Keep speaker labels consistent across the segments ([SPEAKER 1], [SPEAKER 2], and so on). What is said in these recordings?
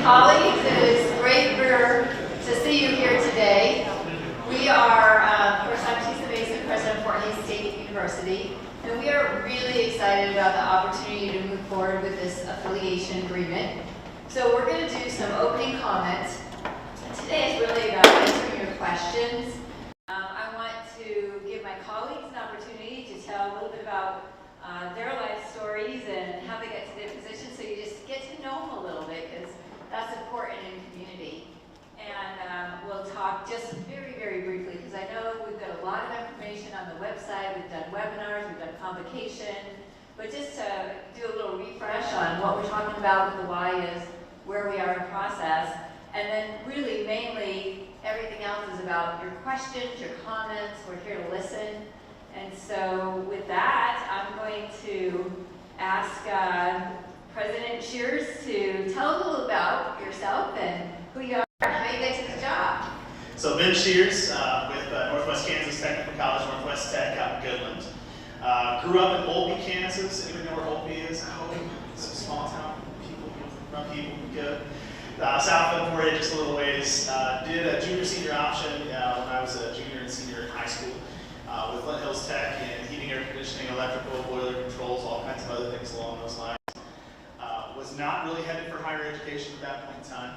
[SPEAKER 1] colleagues, it is great to see you here today. We are, of course, I'm Tisa Mason, President of Fort Hays State University, and we are really excited about the opportunity to move forward with this affiliation agreement. So we're going to do some opening comments. Today is really about answering your questions. I want to give my colleagues an opportunity to tell a little bit about their life stories and how they got to their position, so you just get to know them a little bit, because that's important in community. And we'll talk just very, very briefly, because I know we've got a lot of information on the website. We've done webinars, we've done convocation, but just to do a little refresh on what we're talking about with the why is, where we are in process, and then really mainly everything else is about your questions, your comments. We're here to listen. And so with that, I'm going to ask President Shears to tell us a little about yourself and who you are and how you get to the job.
[SPEAKER 2] So Ben Shears with Northwest Kansas Technical College, Northwest Tech out in Goodland. Grew up in Olby, Kansas. Anybody know where Olby is? It's a small town. People, good. South of Fort Hays, just a little ways. Did a junior-senior option when I was a junior and senior in high school with Flint Hills Tech in heating, air conditioning, electrical, boiler controls, all kinds of other things along those lines. Was not really headed for higher education at that point in time.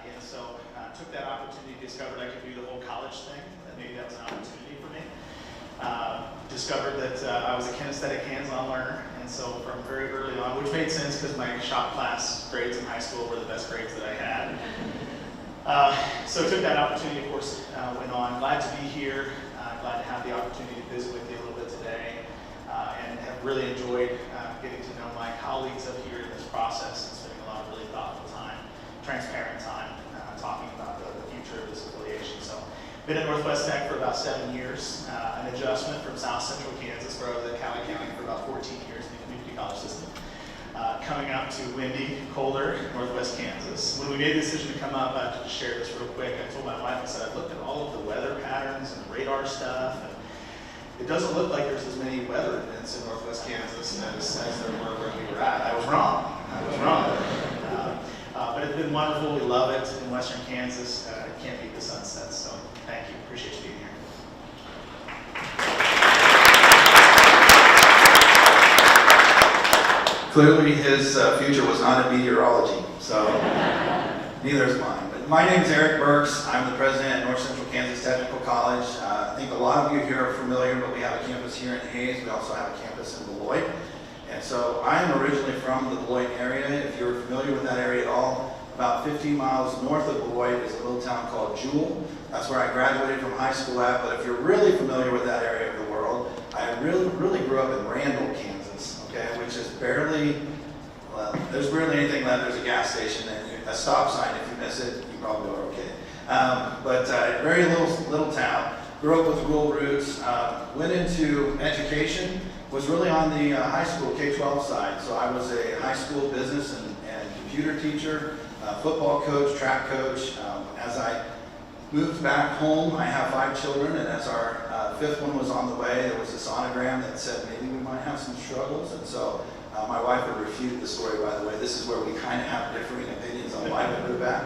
[SPEAKER 2] And so took that opportunity, discovered I could do the whole college thing, that maybe that was an opportunity for me. Discovered that I was a kinesthetic hands-on learner, and so from very early on, which made sense because my shop class grades in high school were the best grades that I had. So took that opportunity, of course, went on. Glad to be here, glad to have the opportunity to visit with you a little bit today, and have really enjoyed getting to know my colleagues up here in this process and spending a lot of really thoughtful time, transparent time, talking about the future of this affiliation. So, been at Northwest Tech for about 7 years, an adjustment from South Central Kansas, where I was at Cali County for about 14 years in the community college system. Coming up to windy, colder Northwest Kansas. When we made the decision to come up, I have to just share this real quick. I told my wife, I said, I've looked at all of the weather patterns and radar stuff, and it doesn't look like there's as many weather events in Northwest Kansas as there were where we were at. I was wrong. But it's been wonderful. We love it in Western Kansas. Can't beat the sunsets. So thank you. Appreciate you being here.
[SPEAKER 3] Clearly his future was not in meteorology, so neither is mine. But my name is Eric Burks. I'm the president at North Central Kansas Technical College. I think a lot of you here are familiar, but we have a campus here in Hays. We also have a campus in Beloit. And so I am originally from the Beloit area. If you're familiar with that area at all, about 15 miles north of Beloit is a little town called Jewell. That's where I graduated from high school at. But if you're really familiar with that area of the world, I really grew up in Randall, Kansas, okay, which is barely, well, there's barely anything left. There's a gas station and a stop sign. If you miss it, you probably are okay. But very little town. Grew up with rural roots. Went into education. Was really on the high school K-12 side. So I was a high school business and computer teacher, football coach, track coach. As I moved back home, I have 5 children, and as our 5th one was on the way, there was a sonogram that said maybe we might have some struggles. And so my wife would refute the story, by the way. This is where we kind of have differing opinions on why we moved back.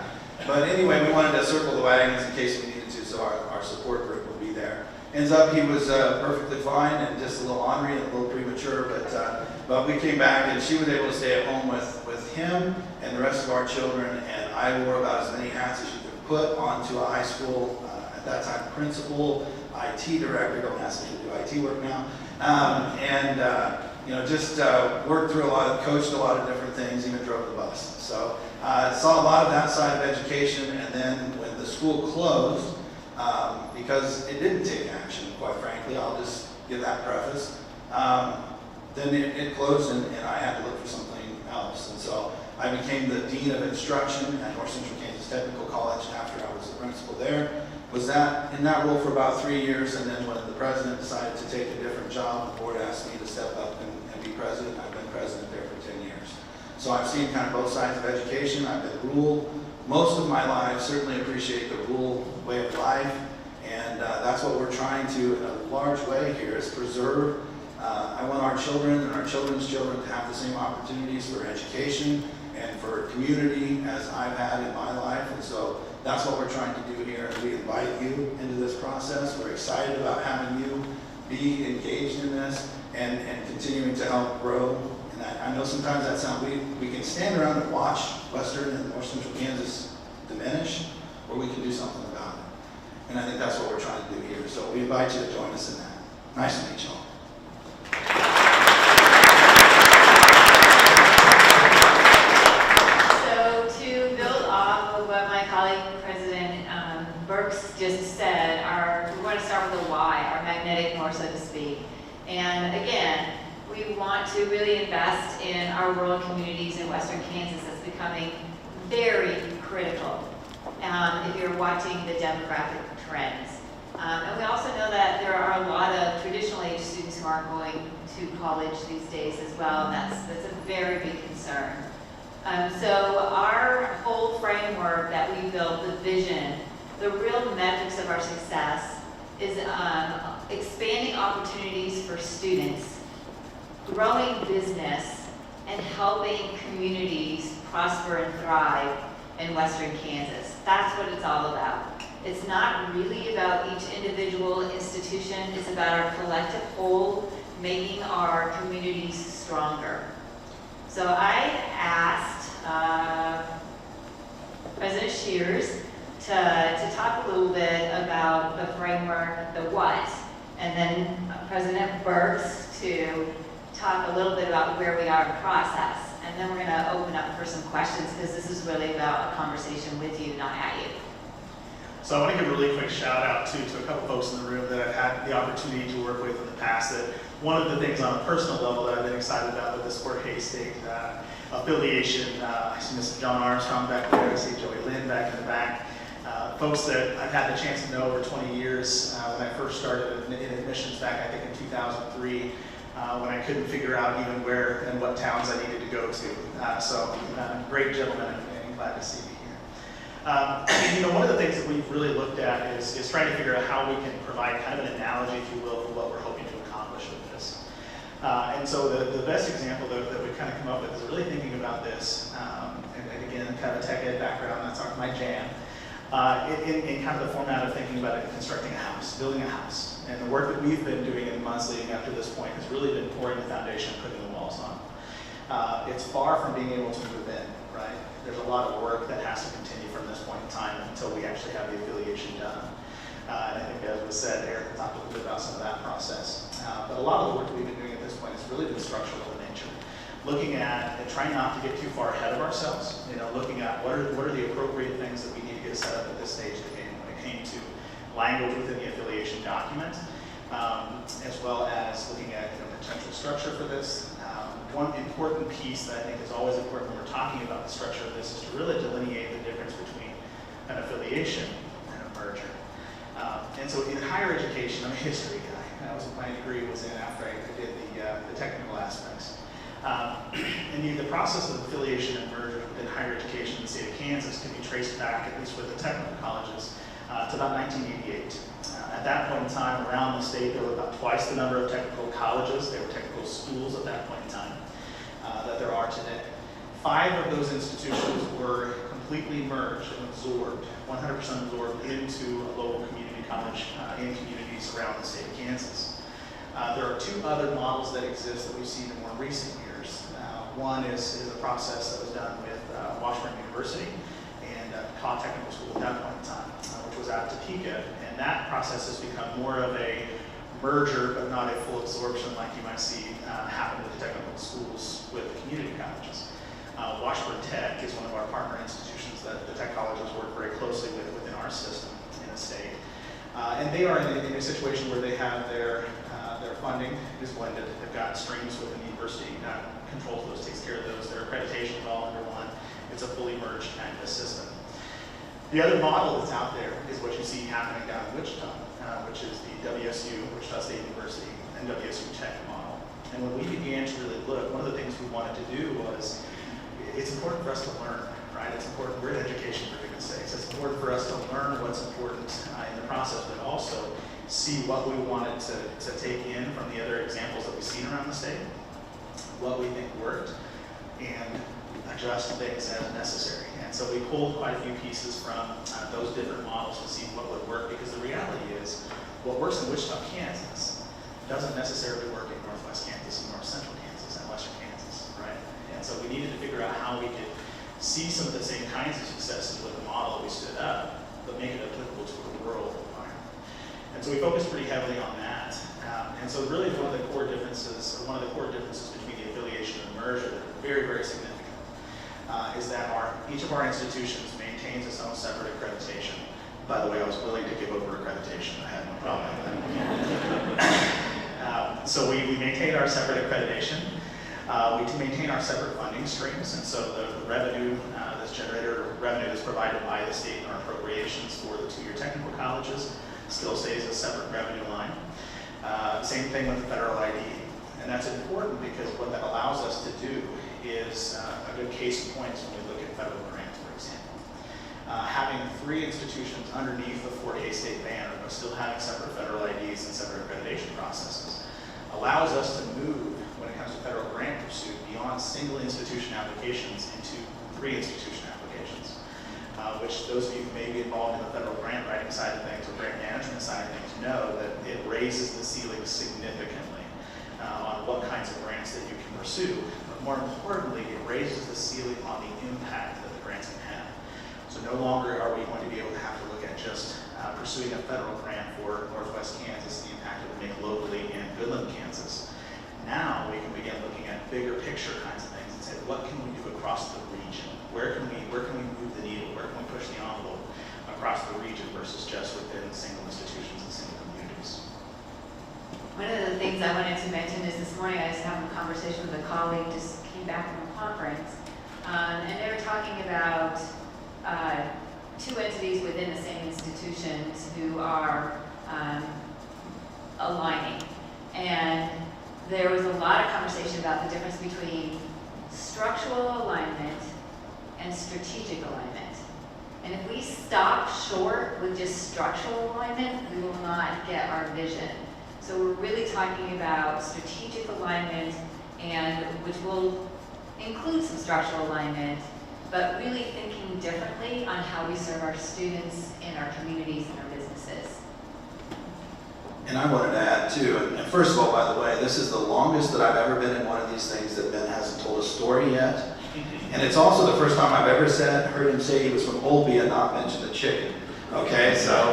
[SPEAKER 3] But anyway, we wanted to circle the wagons in case we needed to, so our support group would be there. Ends up he was perfectly fine and just a little ornery and a little premature, but we came back and she was able to stay at home with him and the rest of our children, and I wore about as many hats as you could put onto a high school, at that time principal, IT director, don't ask me to do IT work now, just worked through coached a lot of different things, even drove the bus. So saw a lot of that side of education, and then when the school closed, because it didn't take action, quite frankly, I'll just give that preface. Then it closed and I had to look for something else. And so I became the Dean of Instruction at North Central Kansas Technical College after I was the principal there. Was in that role for about 3 years, and then when the president decided to take a different job, the board asked me to step up and be president. I've been president there for 10 years. So I've seen kind of both sides of education. I've been rural most of my life, certainly appreciate the rural way of life. And that's what we're trying to, in a large way here, is preserve I want our children and our children's children to have the same opportunities for education and for community as I've had in my life. And so that's what we're trying to do here. We invite you into this process. We're excited about having you be engaged in this and continuing to help grow. And I know sometimes that sounds, we can stand around and watch Western and North Central Kansas diminish, or we can do something about it. And I think that's what we're trying to do here. So we invite you to join us in that. Nice to meet you all.
[SPEAKER 1] So to build off of what my colleague, President Burks just said, we want to start with the why, our magnetic north, so to speak. And again, we want to really invest in our rural communities in Western Kansas. That's becoming very critical if you're watching the demographic trends. And we also know that there are a lot of traditional age students who aren't going to college these days as well, and that's a very big concern. So our whole framework that we built, the vision, the real metrics of our success is expanding opportunities for students, growing business, and helping communities prosper and thrive in Western Kansas. That's what it's all about. It's not really about each individual institution. It's about our collective whole, making our communities stronger. So I asked President Shears to talk a little bit about the framework, the what, and then President Burks to talk a little bit about where we are in process. And then we're going to open up for some questions, because this is really about a conversation with you, not at you.
[SPEAKER 2] So I want to give a really quick shout out to a couple folks in the room that I've had the opportunity to work with in the past. That one of the things on a personal level that I've been excited about with the Sport K-State affiliation, I see Mr. John Armstrong back there, I see Joey Lynn back in the back. Folks that I've had the chance to know over 20 years when I first started in admissions back, I think in 2003, when I couldn't figure out even where and what towns I needed to go to. So great gentlemen, and glad to see you here. One of the things that we've really looked at is trying to figure out how we can provide kind of an analogy, if you will, for what we're hoping to accomplish with this. And so the best example that we've kind of come up with is really thinking about this, and again, kind of a tech ed background, that's my jam, in kind of the format of thinking about it, constructing a house, building a house. And the work that we've been doing in the months leading up to this point has really been pouring the foundation and putting the walls on. It's far from being able to move in, right? There's a lot of work that has to continue from this point in time until we actually have the affiliation done. And I think, as was said, Eric talked a little bit about some of that process. But a lot of the work that we've been doing at this point has really been structural in nature. Looking at and trying not to get too far ahead of ourselves, looking at what are the appropriate things that we need to get set up at this stage of the game when it came to language within the affiliation document, as well as looking at potential structure for this. One important piece that I think is always important when we're talking about the structure of this is to really delineate the difference between an affiliation and a merger. And so in higher education, I'm a history guy. That was what my degree was in after I did the technical aspects. And the process of affiliation and merger within higher education in the state of Kansas can be traced back, at least with the technical colleges, to about 1988. At that point in time, around the state, there were about twice the number of technical colleges, there were technical schools at that point in time, that there are today. 5 of those institutions were completely merged and absorbed, 100% absorbed into a local community college in communities around the state of Kansas. There are 2 other models that exist that we've seen in more recent years. One is a process that was done with Washburn University and Cobb Technical School at that point in time, which was out of Topeka, and that process has become more of a merger, but not a full absorption like you might see happen with the technical schools with the community colleges. Washburn Tech is one of our partner institutions that the tech colleges work very closely with within our system in the state. And they are in a situation where they have their funding is blended. They've got streams within the university that controls those, takes care of those. Their accreditation is all under one. It's a fully merged kind of a system. The other model that's out there is what you see happening down in Wichita, which is the WSU, Wichita State University, and WSU Tech model. And when we began to really look, one of the things we wanted to do was, it's important for us to learn, right? It's important, we're in education for goodness sakes. It's important for us to learn what's important in the process, but also see what we wanted to take in from the other examples that we've seen around the state, what we think worked, and adjust things as necessary. And so we pulled quite a few pieces from those different models to see what would work, because the reality is what works in Wichita, Kansas doesn't necessarily work in Northwest Kansas and North Central Kansas and Western Kansas, right? And so we needed to figure out how we could see some of the same kinds of successes with the model that we stood up, but make it applicable to a rural environment. And so we focused pretty heavily on that. And so really one of the core differences between the affiliation and the merger that are very, very significant is that each of our institutions maintains its own separate accreditation. By the way, I was willing to give over accreditation. I had no problem with that. So we maintain our separate accreditation. We can maintain our separate funding streams, and so the revenue that's generated, or revenue that's provided by the state in our appropriations for the two-year technical colleges still stays a separate revenue line. Same thing with the federal ID. And that's important because what that allows us to do is a good case in point when we look at federal grants, for example. Having 3 institutions underneath the Fort Hays State banner, but still having separate federal IDs and separate accreditation processes, allows us to move, when it comes to federal grant pursuit, beyond single institution applications into 3 institution applications, which those of you who may be involved in the federal grant writing side of things or grant management side of things know that it raises the ceiling significantly on what kinds of grants that you can pursue. But more importantly, it raises the ceiling on the impact that the grants can have. So no longer are we going to be able to have to look at just pursuing a federal grant for Northwest Kansas, the impact it would make locally in Goodland, Kansas. Now we can begin looking at bigger picture kinds of things and say, what can we do across the region? Where can we move the needle? Where can we push the envelope across the region versus just within single institutions and single communities?
[SPEAKER 1] One of the things I wanted to mention is this morning I was having a conversation with a colleague, just came back from a conference, and they were talking about 2 entities within the same institutions who are aligning. And there was a lot of conversation about the difference between structural alignment and strategic alignment. And if we stop short with just structural alignment, we will not get our vision. So we're really talking about strategic alignment, and which will include some structural alignment, but really thinking differently on how we serve our students and our communities and our businesses.
[SPEAKER 3] And I wanted to add too, and first of all, by the way, this is the longest that I've ever been in one of these things that Ben hasn't told a story yet. And it's also the first time I've ever heard him say he was from Olby and not mention the chicken. Okay, so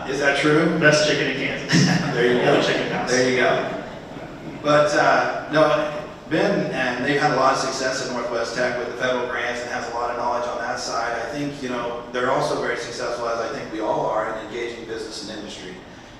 [SPEAKER 3] is that true?
[SPEAKER 2] Best chicken in Kansas.
[SPEAKER 3] There you go.
[SPEAKER 2] Chicken house.
[SPEAKER 3] There you go. But no, Ben, and they've had a lot of success at Northwest Tech with the federal grants and has a lot of knowledge on that side. I think, they're also very successful, as I think we all are, in engaging business and industry.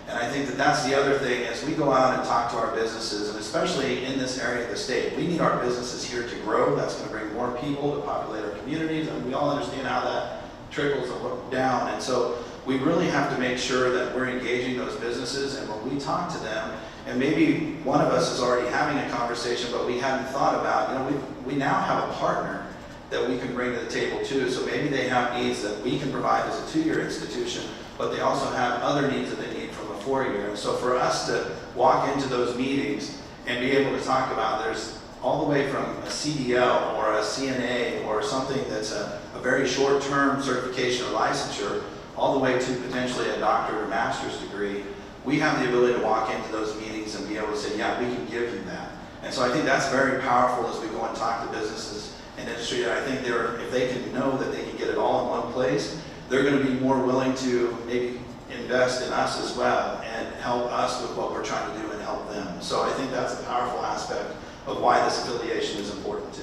[SPEAKER 3] And I think that that's the other thing, as we go out and talk to our businesses, and especially in this area of the state, we need our businesses here to grow. That's going to bring more people to populate our communities, and we all understand how that trickles down. And so we really have to make sure that we're engaging those businesses, and when we talk to them, and maybe one of us is already having a conversation, but we hadn't thought about, we now have a partner that we can bring to the table too. So maybe they have needs that we can provide as a 2-year institution, but they also have other needs that they need from a 4-year. And so for us to walk into those meetings and be able to talk about, there's all the way from a CDL or a CNA or something that's a very short-term certification or licensure, all the way to potentially a doctorate or master's degree. We have the ability to walk into those meetings and be able to say, yeah, we can give you that. And so I think that's very powerful as we go and talk to businesses and industry. And I think if they can know that they can get it all in one place, they're going to be more willing to maybe invest in us as well and help us with what we're trying to do and help them. So I think that's a powerful aspect of why this affiliation is important too.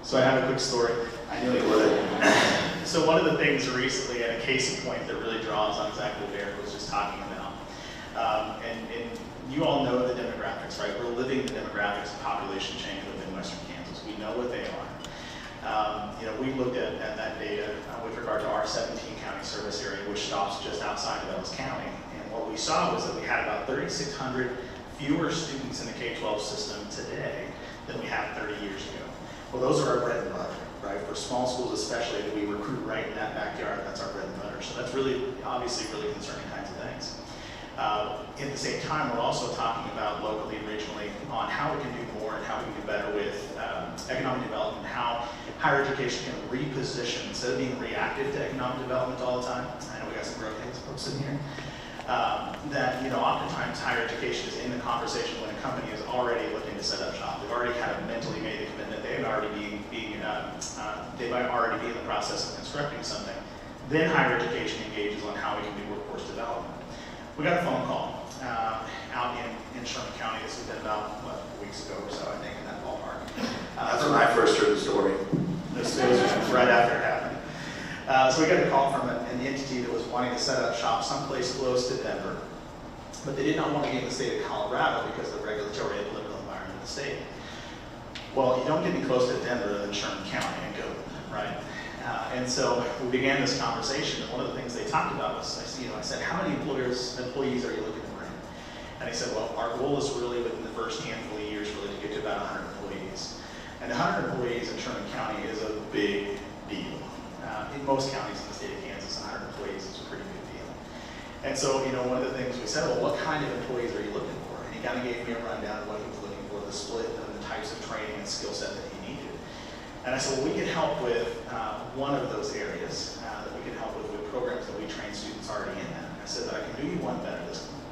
[SPEAKER 2] So I have a quick story.
[SPEAKER 3] I knew you would.
[SPEAKER 2] So one of the things recently, and a case in point that really draws on exactly what Eric was just talking about, and you all know the demographics, right? We're living the demographics of population change within Western Kansas. We know what they are. We looked at that data with regard to our 17-county service area, which stops just outside of Ellis County. And what we saw was that we had about 3,600 fewer students in the K-12 system today than we had 30 years ago. Well, those are our bread and butter, right? For small schools especially, that we recruit right in that backyard, that's our bread and butter. So that's really, obviously, really concerning kinds of things. At the same time, we're also talking about locally and regionally on how we can do more and how we can do better with economic development, how higher education can reposition instead of being reactive to economic development all the time. I know we got some growth folks in here. That, you know, oftentimes higher education is in the conversation when a company is already looking to set up shop. They've already kind of mentally made the commitment. They've already be in the process of constructing something. Then higher education engages on how we can do workforce development. We got a phone call out in Sherman County. This has been about, what, weeks ago or so, I think, in that ballpark.
[SPEAKER 3] That's when I first heard the story.
[SPEAKER 2] This was right after it happened. So we got a call from an entity that was wanting to set up shop someplace close to Denver, but they did not want to be in the state of Colorado because of the regulatory and political environment of the state. Well, you don't get any closer to Denver than Sherman County and go, right? And so we began this conversation, and one of the things they talked about was, I said, how many employees are you looking to bring? And they said, well, our goal is really within the first handful of years really to get to about 100 employees. And 100 employees in Sherman County is a big deal. In most counties in the state of Kansas, 100 employees is a pretty big deal. And so, one of the things we said, well, what kind of employees are you looking for? And he kind of gave me a rundown of what he was looking for, the split and the types of training and skill set that he needed. And I said, well, we can help with one of those areas, that we can help with programs that we train students already in that. I said, but I can do you one better.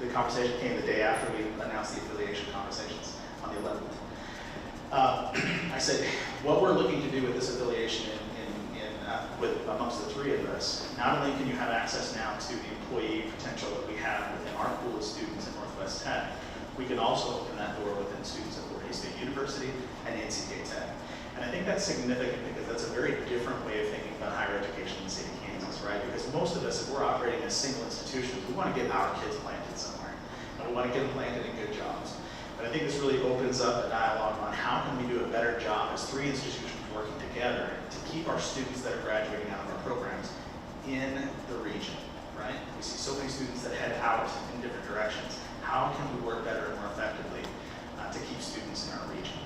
[SPEAKER 2] The conversation came the day after we announced the affiliation conversations on the 11th. I said, what we're looking to do with this affiliation with amongst the three of us, not only can you have access now to the employee potential that we have within our pool of students at Northwest Tech, we can also open that door within students at Fort Hays State University and NCKTC. And I think that's significant because that's a very different way of thinking about higher education in the state of Kansas, right? Because most of us, if we're operating as single institutions, we want to get our kids planted somewhere. And we want to get them planted in good jobs. But I think this really opens up a dialogue on how can we do a better job as three institutions working together to keep our students that are graduating out of our programs in the region, right? We see so many students that head out in different directions. How can we work better and more effectively to keep students in our region?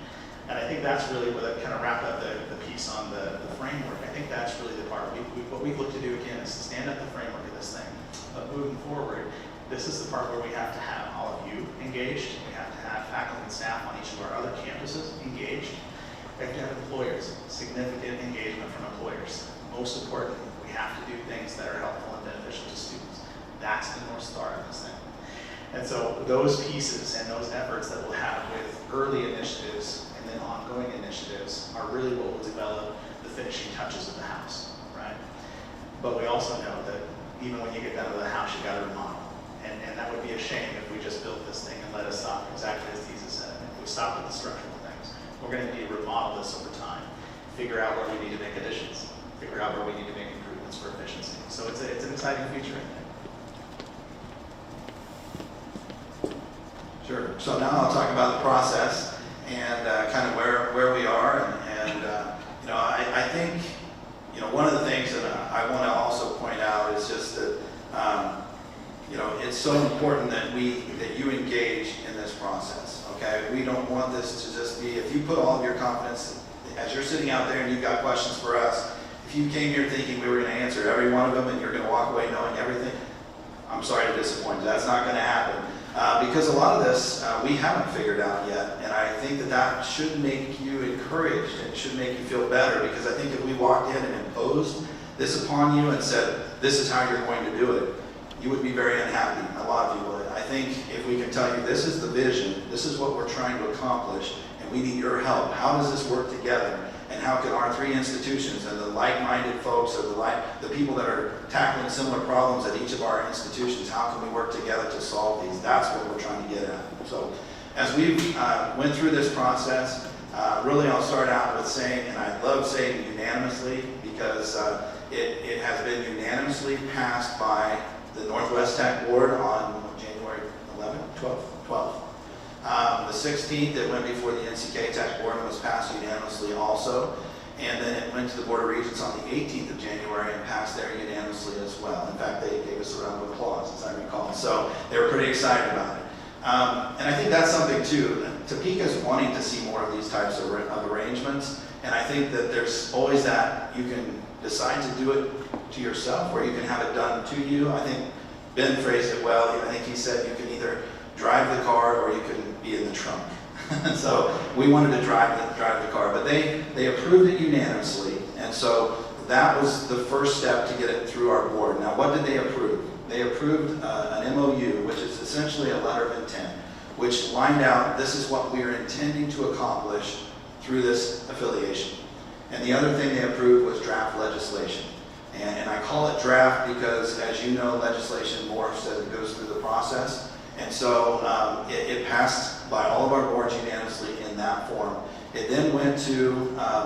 [SPEAKER 2] And I think that's really where that kind of wrapped up the piece on the framework. I think that's really the part. What we've looked to do again is to stand up the framework of this thing. But moving forward, this is the part where we have to have all of you engaged. We have to have faculty and staff on each of our other campuses engaged. We have to have employers, significant engagement from employers. Most importantly, we have to do things that are helpful and beneficial to students. That's the North Star of this thing. And so those pieces and those efforts that we'll have with early initiatives and then ongoing initiatives are really what will develop the finishing touches of the house, right? But we also know that even when you get down to the house, you got to remodel. And that would be a shame if we just built this thing and let us stop exactly as Tisa said. If we stop at the structural things, we're going to need to remodel this over time, figure out where we need to make additions, figure out where we need to make improvements for efficiency. So it's an exciting future, I think.
[SPEAKER 3] Sure. So now I'll talk about the process and kind of where we are. I think, one of the things that I want to also point out is just that, it's so important that you engage in this process, okay? We don't want this to just be, if you put all of your confidence, as you're sitting out there and you've got questions for us, if you came here thinking we were going to answer every one of them and you're going to walk away knowing everything, I'm sorry to disappoint you. That's not going to happen. Because a lot of this we haven't figured out yet, and I think that should make you encouraged and should make you feel better, because I think if we walked in and imposed this upon you and said, this is how you're going to do it, you would be very unhappy. A lot of you would. I think if we can tell you this is the vision, this is what we're trying to accomplish, and we need your help. How does this work together? And how can our three institutions and the like-minded folks, or the people that are tackling similar problems at each of our institutions, how can we work together to solve these? That's what we're trying to get at. So as we went through this process, really I'll start out with saying, and I love saying unanimously, because it has been unanimously passed by the Northwest Tech Board on January 11th, 12th. The 16th, it went before the NCKTC Board and was passed unanimously also. And then it went to the Board of Regents on the 18th of January and passed there unanimously as well. In fact, they gave us a round of applause, as I recall. So they were pretty excited about it. And I think that's something too. Topeka's wanting to see more of these types of arrangements. And I think that there's always that you can decide to do it to yourself, or you can have it done to you. I think Ben phrased it well. I think he said you can either drive the car or you can be in the trunk. So we wanted to drive the car, but they approved it unanimously, and so that was the first step to get it through our board. Now, what did they approve? They approved an MOU, which is essentially a letter of intent, which lined out this is what we are intending to accomplish through this affiliation. And the other thing they approved was draft legislation. And I call it draft because, as you know, legislation morphs as it goes through the process. And so it passed by all of our boards unanimously in that form. It then went to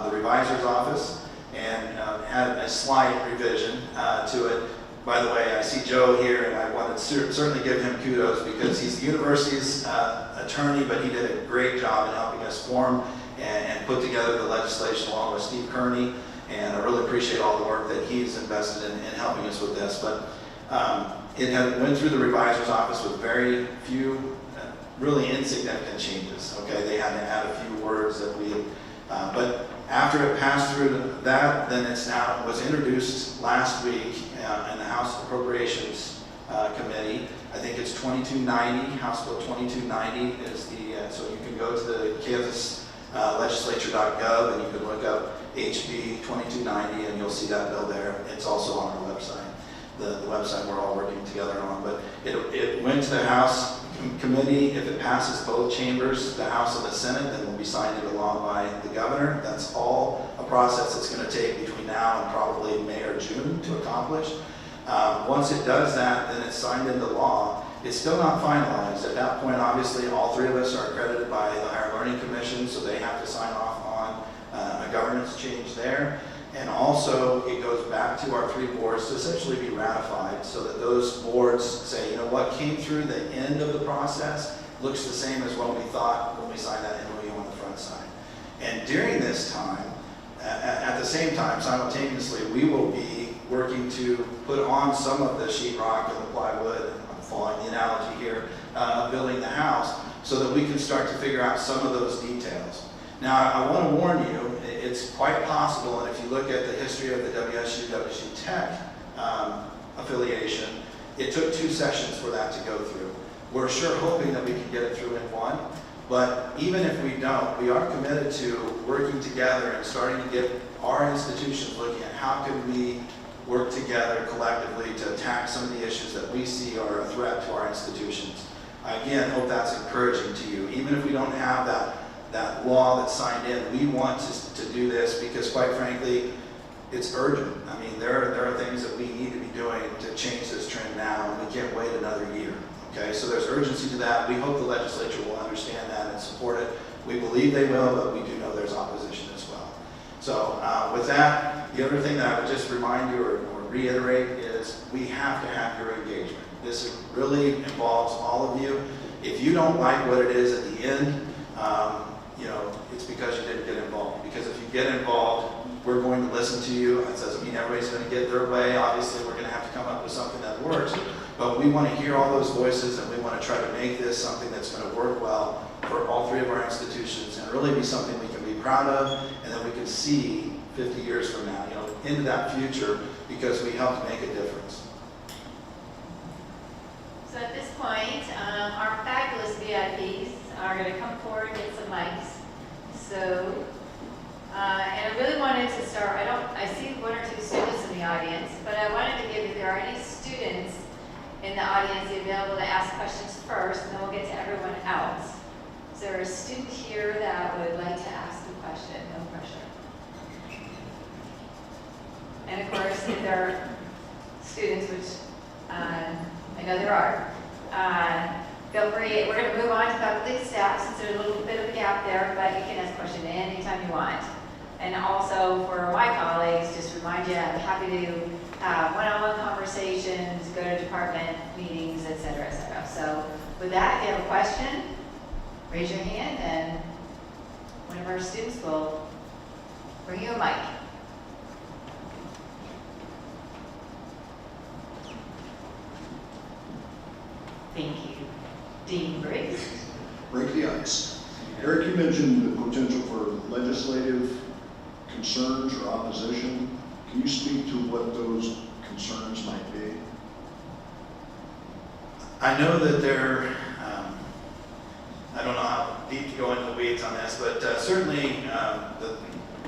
[SPEAKER 3] the revisor's office and had a slight revision to it. By the way, I see Joe here, and I want to certainly give him kudos because he's the university's attorney, but he did a great job in helping us form and put together the legislation along with Steve Kearney. And I really appreciate all the work that he's invested in helping us with this. But it went through the revisor's office with very few, really insignificant changes. Okay, they had to add a few words that we, but after it passed through that, then it was introduced last week in the House Appropriations Committee. I think it's 2290, House Bill 2290 is the, so you can go to the Kansas legislature.gov and you can look up HB 2290 and you'll see that bill there. It's also on our website, the website we're all working together on. But it went to the House Committee. If it passes both chambers, the House and the Senate, then will be signed into law by the governor. That's all a process that's going to take between now and probably May or June to accomplish. Once it does that, then it's signed into law. It's still not finalized. At that point, obviously, all three of us are accredited by the Higher Learning Commission, so they have to sign off on a governance change there. And also, it goes back to our three boards to essentially be ratified so that those boards say, you know, what came through the end of the process looks the same as what we thought when we signed that MOU on the front side. And during this time, at the same time, simultaneously, we will be working to put on some of the sheetrock and the plywood, I'm following the analogy here, building the house, so that we can start to figure out some of those details. Now, I want to warn you, it's quite possible, and if you look at the history of the WSU Tech affiliation, it took 2 sessions for that to go through. We're sure hoping that we can get it through in 1, but even if we don't, we are committed to working together and starting to get our institutions looking at how can we work together collectively to attack some of the issues that we see are a threat to our institutions. I again hope that's encouraging to you. Even if we don't have that law that's signed in, we want to do this because, quite frankly, it's urgent. I mean, there are things that we need to be doing to change this trend now, and we can't wait another year. Okay, so there's urgency to that. We hope the legislature will understand that and support it. We believe they will, but we do know there's opposition as well. So with that, the other thing that I would just remind you or reiterate is we have to have your engagement. This really involves all of you. If you don't like what it is at the end, you know, it's because you didn't get involved. Because if you get involved, we're going to listen to you. It doesn't mean everybody's going to get their way. Obviously, we're going to have to come up with something that works. But we want to hear all those voices, and we want to try to make this something that's going to work well for all three of our institutions and really be something we can be proud of and that we can see 50 years from now, you know, into that future because we helped make a difference.
[SPEAKER 1] So at this point, our fabulous VIPs are going to come forward and get some mics. So, and I really wanted to start, I see 1 or 2 students in the audience, but I wanted to give, if there are any students in the audience, you'll be able to ask questions first, and then we'll get to everyone else. Is there a student here that would like to ask a question? No pressure. And of course, if there are students, which I know there are, feel free. We're going to move on to faculty staff since there's a little bit of a gap there, but you can ask a question anytime you want. And also for my colleagues, just remind you, I'm happy to have one-on-one conversations, go to department meetings, et cetera, et cetera. So with that, if you have a question, raise your hand and one of our students will bring you a mic. Thank you. Dean Briggs.
[SPEAKER 4] Break the ice. Eric, you mentioned the potential for legislative concerns or opposition. Can you speak to what those concerns might be?
[SPEAKER 3] I know that I don't know how deep to go into the weeds on this, but certainly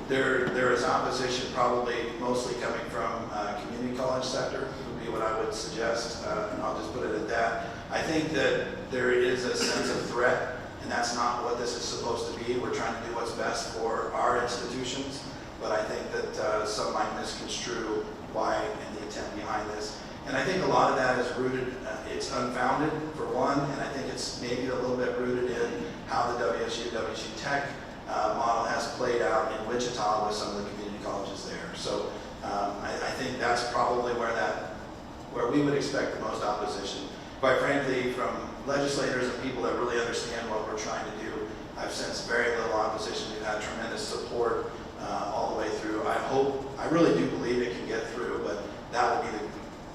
[SPEAKER 3] there is opposition, probably mostly coming from community college sector, would be what I would suggest, and I'll just put it at that. I think that there is a sense of threat, and that's not what this is supposed to be. We're trying to do what's best for our institutions, but I think that some might misconstrue why and the intent behind this. And I think a lot of that is rooted, it's unfounded for one, and I think it's maybe a little bit rooted in how the WSU Tech model has played out in Wichita with some of the community colleges there. So I think that's probably where we would expect the most opposition. Quite frankly, from legislators and people that really understand what we're trying to do, I've sensed very little opposition. We've had tremendous support all the way through. I really do believe it can get through, but that will be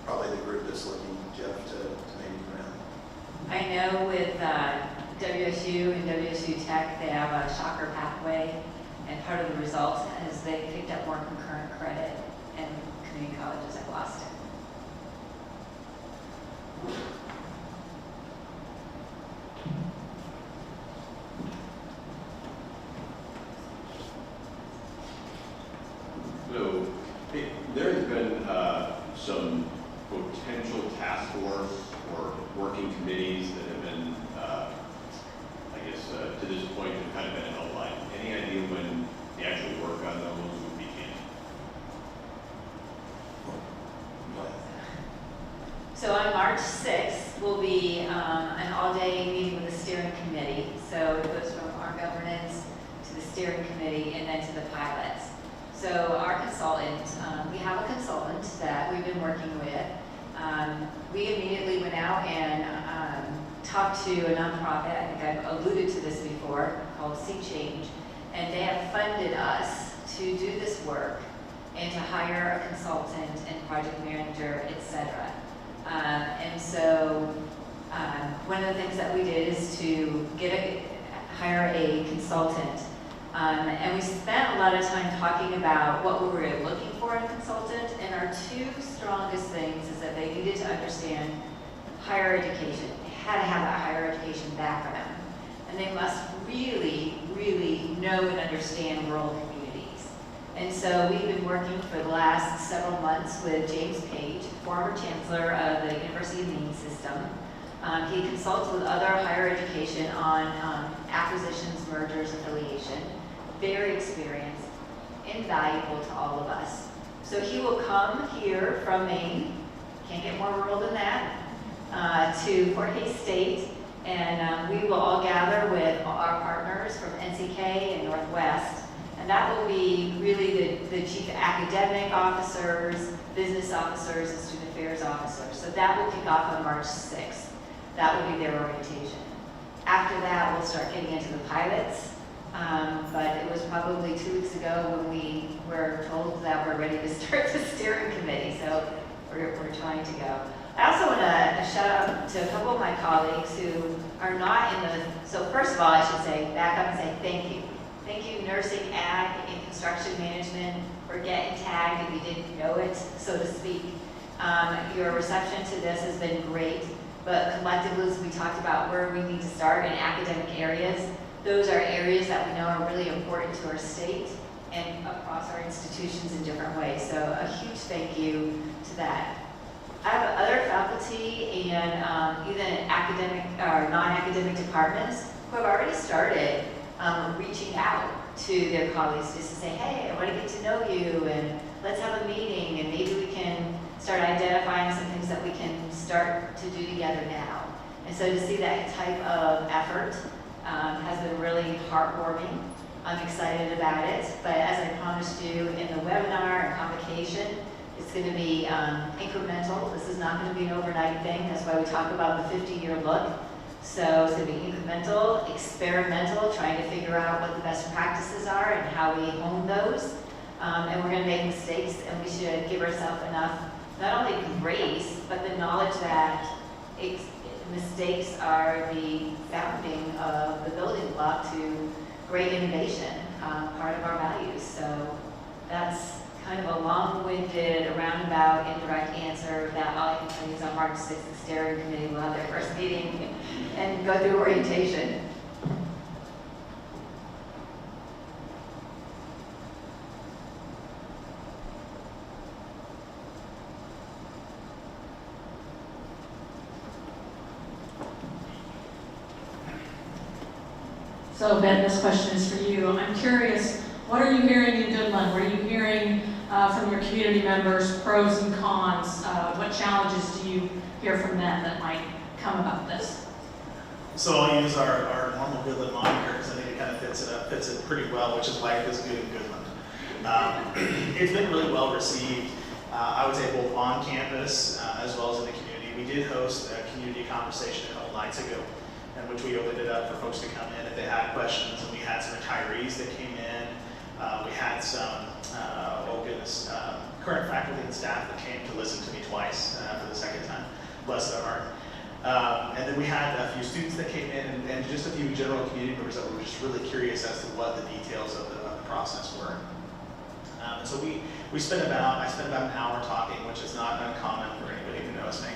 [SPEAKER 3] probably the group that's looking, Jeff, to maybe come in.
[SPEAKER 1] I know with WSU and WSU Tech, they have a shocker pathway, and part of the result is they picked up more concurrent credit in community colleges like Boston.
[SPEAKER 5] So there's been some potential task force or working committees that have been, I guess, to this point have kind of been outlined. Any idea when the actual work on those would begin?
[SPEAKER 1] So on March 6th will be an all-day meeting with the steering committee. So it goes from our governance to the steering committee and then to the pilots. So our consultant, we have a consultant that we've been working with. We immediately went out and talked to a nonprofit, I think I've alluded to this before, called Sea Change, and they have funded us to do this work and to hire a consultant and project manager, etc. And so one of the things that we did is to hire a consultant. And we spent a lot of time talking about what we were looking for in a consultant, and our two strongest things is that they needed to understand higher education. They had to have a higher education background, and they must really, really know and understand rural communities. And so we've been working for the last several months with James Page, former chancellor of the University of Maine system. He consults with other higher education on acquisitions, mergers, affiliation. Very experienced, invaluable to all of us. So he will come here from Maine, can't get more rural than that, to Fort Hays State, and we will all gather with our partners from NCK and Northwest, and that will be really the chief academic officers, business officers, and student affairs officers. So that will kick off on March 6th. That will be their orientation. After that, we'll start getting into the pilots. But it was probably 2 weeks ago when we were told that we're ready to start the steering committee, so we're trying to go. I also want to shout out to a couple of my colleagues who are not in the, so first of all, I should say, back up and say thank you. Thank you, nursing, ag, and construction management, for getting tagged if you didn't know it, so to speak. Your reception to this has been great, but collectively, as we talked about where we need to start in academic areas, those are areas that we know are really important to our state and across our institutions in different ways. So a huge thank you to that. I have other faculty and even academic or non-academic departments who have already started reaching out to their colleagues just to say, hey, I want to get to know you, and let's have a meeting, and maybe we can start identifying some things that we can start to do together now. And so to see that type of effort has been really heartwarming. I'm excited about it, but as I promised you in the webinar and convocation, it's going to be incremental. This is not going to be an overnight thing. That's why we talk about the 50-year look. So it's going to be incremental, experimental, trying to figure out what the best practices are and how we hone those. And we're going to make mistakes, and we should give ourselves enough, not only grace, but the knowledge that mistakes are the founding of the building block to great innovation, part of our values. So that's kind of a long-winded, roundabout, indirect answer that all I can tell you is on March 6th, the steering committee will have their first meeting and go through orientation.
[SPEAKER 6] So Ben, this question is for you. I'm curious, what are you hearing in Goodland? What are you hearing from your community members, pros and cons? What challenges do you hear from them that might come about this?
[SPEAKER 2] So I'll use our normal Goodland moniker because I think it kind of fits it pretty well, which is life is good in Goodland. It's been really well received. I would say both on campus as well as in the community. We did host a community conversation a couple nights ago, in which we opened it up for folks to come in if they had questions, and we had some retirees that came in. We had some, current faculty and staff that came to listen to me twice for the second time, bless their heart. And then we had a few students that came in and just a few general community members that were just really curious as to what the details of the process were. And so I spent about an hour talking, which is not uncommon for anybody who knows me.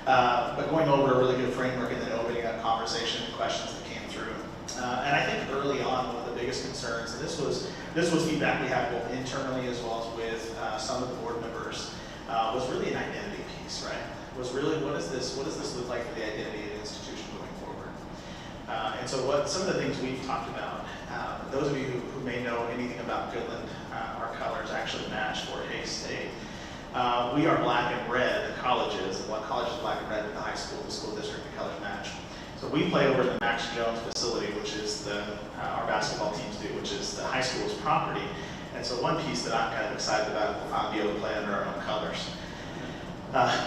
[SPEAKER 2] But going over a really good framework and then opening up conversation and questions that came through. And I think early on, one of the biggest concerns, and this was feedback we had both internally as well as with some of the board members, was really an identity piece, right? Was really what does this look like for the identity of the institution going forward? And so some of the things we've talked about, those of you who may know anything about Goodland, our colors actually match Fort Hays State. We are black and red, the college is. The college is black and red, but the high school, the school district, the colors match. So we play over the Max Jones facility, which is our basketball teams do, which is the high school's property. And so one piece that I'm kind of excited about, we'll finally be able to play under our own colors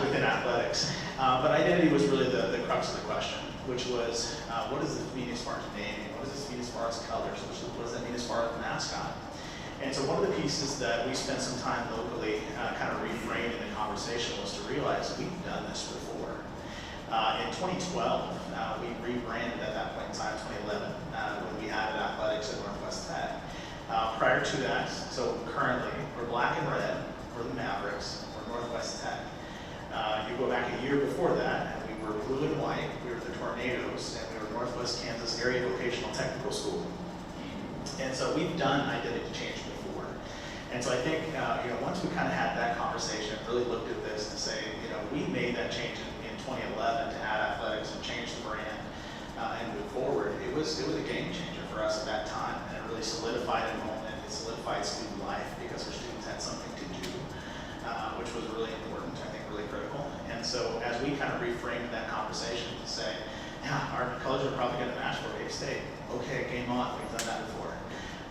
[SPEAKER 2] within athletics. But identity was really the crux of the question, which was, what does this mean as far as naming? What does this mean as far as colors? What does that mean as far as mascot? And so one of the pieces that we spent some time locally kind of reframing the conversation was to realize we've done this before. In 2012, we rebranded at that point in time, 2011, when we added athletics at Northwest Tech. Prior to that, so currently, we're black and red, we're the Mavericks, we're Northwest Tech. You go back a year before that, and we were blue and white, we were the Tornadoes, and we were Northwest Kansas Area Vocational Technical School. And so we've done identity change before. And so I think, once we kind of had that conversation, really looked at this to say, we made that change in 2011 to add athletics and change the brand and move forward. It was a game changer for us at that time, and it really solidified enrollment, it solidified student life because our students had something to do, which was really important, I think really critical. And so as we kind of reframed that conversation to say, yeah, our colors are probably going to match Fort Hays State. Okay, game on, we've done that before.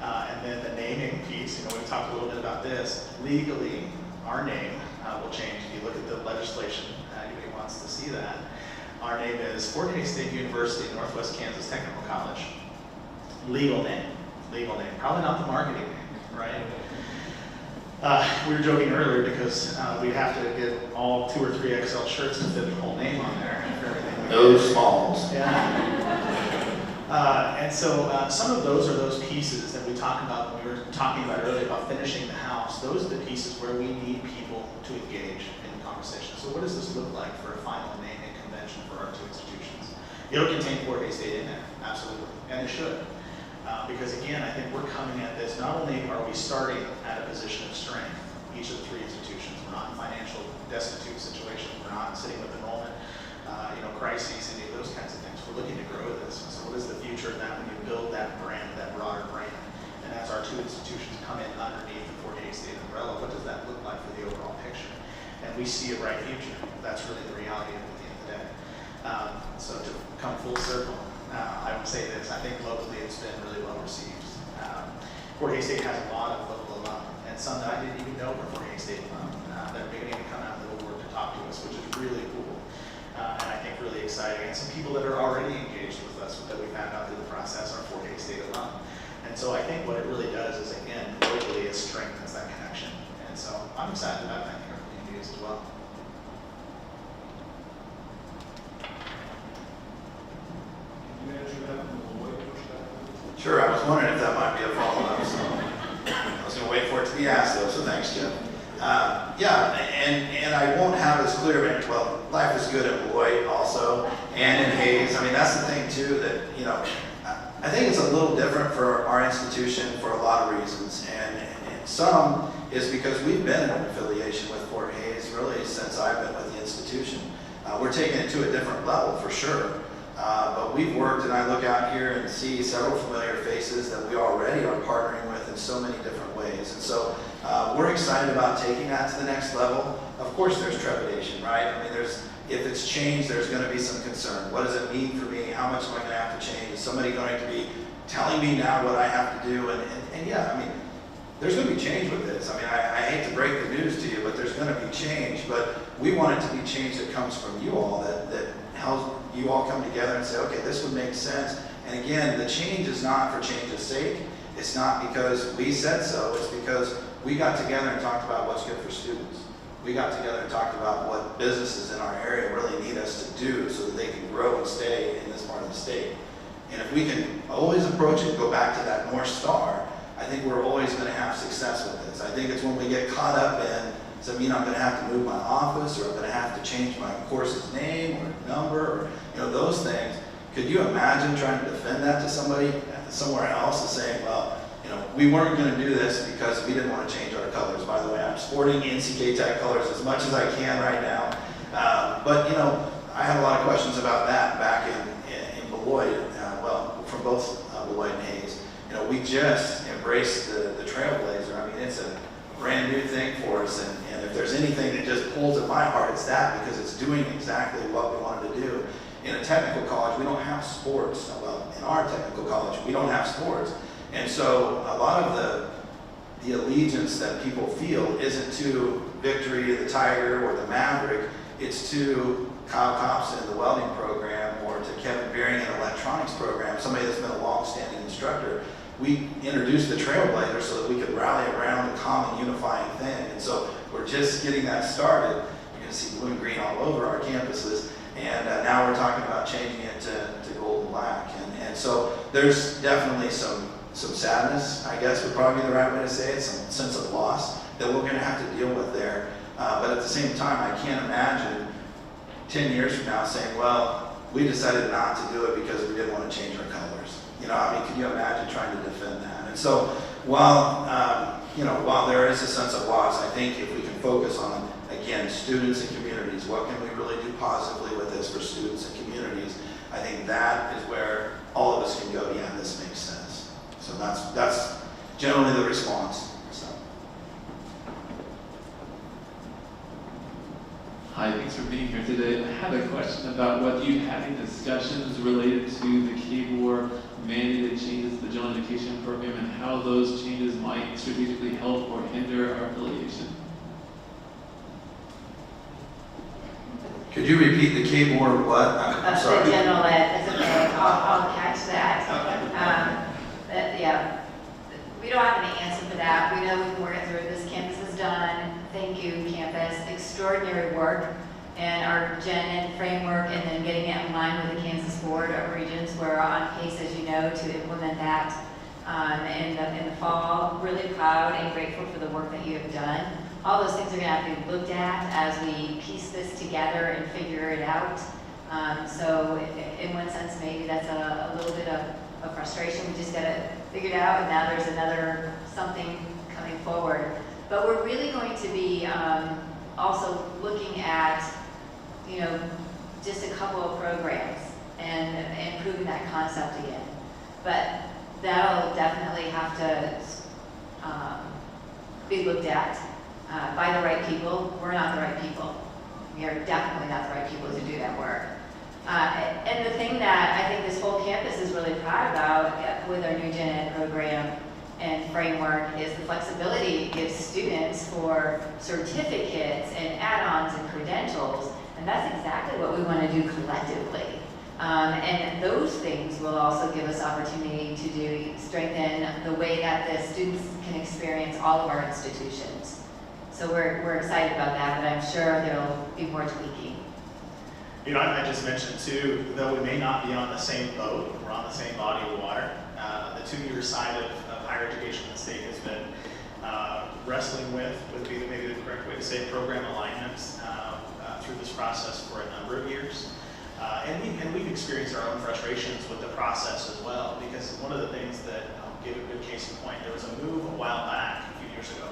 [SPEAKER 2] And then the naming piece, we talked a little bit about this. Legally, our name will change. If you look at the legislation, anybody wants to see that. Our name is Fort Hays State University, Northwest Kansas Technical College. Legal name. Probably not the marketing name, right? We were joking earlier because we'd have to get all 2 or 3 XL shirts to fit the whole name on there for everything.
[SPEAKER 3] No smalls.
[SPEAKER 2] Yeah. And so some of those are those pieces that we talk about when we were talking about earlier about finishing the house. Those are the pieces where we need people to engage in the conversation. So what does this look like for a final naming convention for our 2 institutions? It'll contain Fort Hays State in there, absolutely, and it should. Because again, I think we're coming at this, not only are we starting at a position of strength, each of the 3 institutions, we're not in financial destitute situations, we're not sitting with enrollment, crises, any of those kinds of things. We're looking to grow this. So what is the future of that when you build that brand, that broader brand? And as our 2 institutions come in underneath the Fort Hays State umbrella, what does that look like for the overall picture? And we see a bright future. That's really the reality of it at the end of the day. So to come full circle, I would say this, I think locally it's been really well received. Fort Hays State has a lot of local alum, and some that I didn't even know were Fort Hays State alum that are beginning to come out of the woodwork to talk to us, which is really cool. And I think really exciting. And some people that are already engaged with us that we found out through the process are Fort Hays State alum. And so I think what it really does is, again, locally it strengthens that connection. And so I'm excited about that in our communities as well.
[SPEAKER 3] Sure, I was wondering if that might be a follow-up, so I was going to wait wait for it to be asked though, so thanks, Jim. Yeah, and I won't have as clear of it. Well, life is good in Beloit also, and in Hayes. I mean, that's the thing too, that, you know, I think it's a little different for our institution for a lot of reasons, and some is because we've been in an affiliation with Fort Hayes really since I've been with the institution. We're taking it to a different level for sure, but we've worked, and I look out here and see several familiar faces that we already are partnering with in so many different ways, and so we're excited about taking that to the next level. Of course there's trepidation, right? I mean, if it's changed, there's going to be some concern. What does it mean for me? How much am I going to have to change? Is somebody going to be telling me now what I have to do? And yeah, I mean, there's going to be change with this. I mean, I hate to break the news to you, but there's going to be change. But we want it to be change that comes from you all, that helps you all come together and say, okay, this would make sense. And again, the change is not for change's sake. It's not because we said so. It's because we got together and talked about what's good for students. We got together and talked about what businesses in our area really need us to do so that they can grow and stay in this part of the state. And if we can always approach it, go back to that North Star, I think we're always going to have success with this. I think it's when we get caught up in, does that mean I'm going to have to move my office, or I'm going to have to change my course's name or number, or those things. Could you imagine trying to defend that to somebody somewhere else and saying, well, we weren't going to do this because we didn't want to change our colors. By the way, I'm sporting NCKTC colors as much as I can right now. But I had a lot of questions about that back in Beloit, from both Beloit and Hayes. We just embraced the Trailblazer. I mean, it's a brand new thing for us, and if there's anything that just pulls at my heart, it's that, because it's doing exactly what we wanted to do. In a technical college, we don't have sports. Well, in our technical college, we don't have sports. And so a lot of the allegiance that people feel isn't to Victory, the Tiger, or the Maverick. It's to Kyle Thompson in the welding program, or to Kevin Beering in the electronics program, somebody that's been a long-standing instructor. We introduced the Trailblazer so that we could rally around a common unifying thing. And so we're just getting that started. You're going to see blue and green all over our campuses. And now we're talking about changing it to gold and black. And so there's definitely some sadness, I guess would probably be the right way to say it, some sense of loss that we're going to have to deal with there. But at the same time, I can't imagine 10 years from now saying, well, we decided not to do it because we didn't want to change our colors. Can you imagine trying to defend that? And so while there is a sense of loss, I think if we can focus on, again, students and communities, what can we really do positively with this for students and communities? I think that is where all of us can go, yeah, this makes sense. So that's generally the response. So.
[SPEAKER 7] Hi, thanks for being here today. I had a question about whether you had any discussions related to the KBOR mandated changes to the general education program and how those changes might strategically help or hinder our affiliation.
[SPEAKER 3] Could you repeat the KBOR what? I'm sorry.
[SPEAKER 1] The general ed, it's okay, I'll catch that. Yeah, we don't have any answer for that. We know we've been working through it. This campus is done. Thank you, campus. Extraordinary work. And our Gen Ed framework, and then getting it in line with the Kansas Board of Regents. We're on pace, as you know, to implement that in the fall. Really proud and grateful for the work that you have done. All those things are going to have to be looked at as we piece this together and figure it out. So in one sense, maybe that's a little bit of frustration. We just got to figure it out, and now there's another something coming forward. But we're really going to be also looking at, just a couple of programs and improving that concept again. But that'll definitely have to be looked at by the right people. We're not the right people. We are definitely not the right people to do that work. And the thing that I think this whole campus is really proud about with our new Gen Ed program and framework is the flexibility it gives students for certificates and add-ons and credentials. And that's exactly what we want to do collectively. And those things will also give us opportunity to strengthen the way that the students can experience all of our institutions. So we're excited about that, but I'm sure there'll be more tweaking.
[SPEAKER 2] I just mentioned too, though we may not be on the same boat, we're on the same body of water. The two-year side of higher education in the state has been wrestling with would be maybe the correct way to say it, program alignments through this process for a number of years. And we've experienced our own frustrations with the process as well, because one of the things that, I'll give a good case in point, there was a move a while back, a few years ago,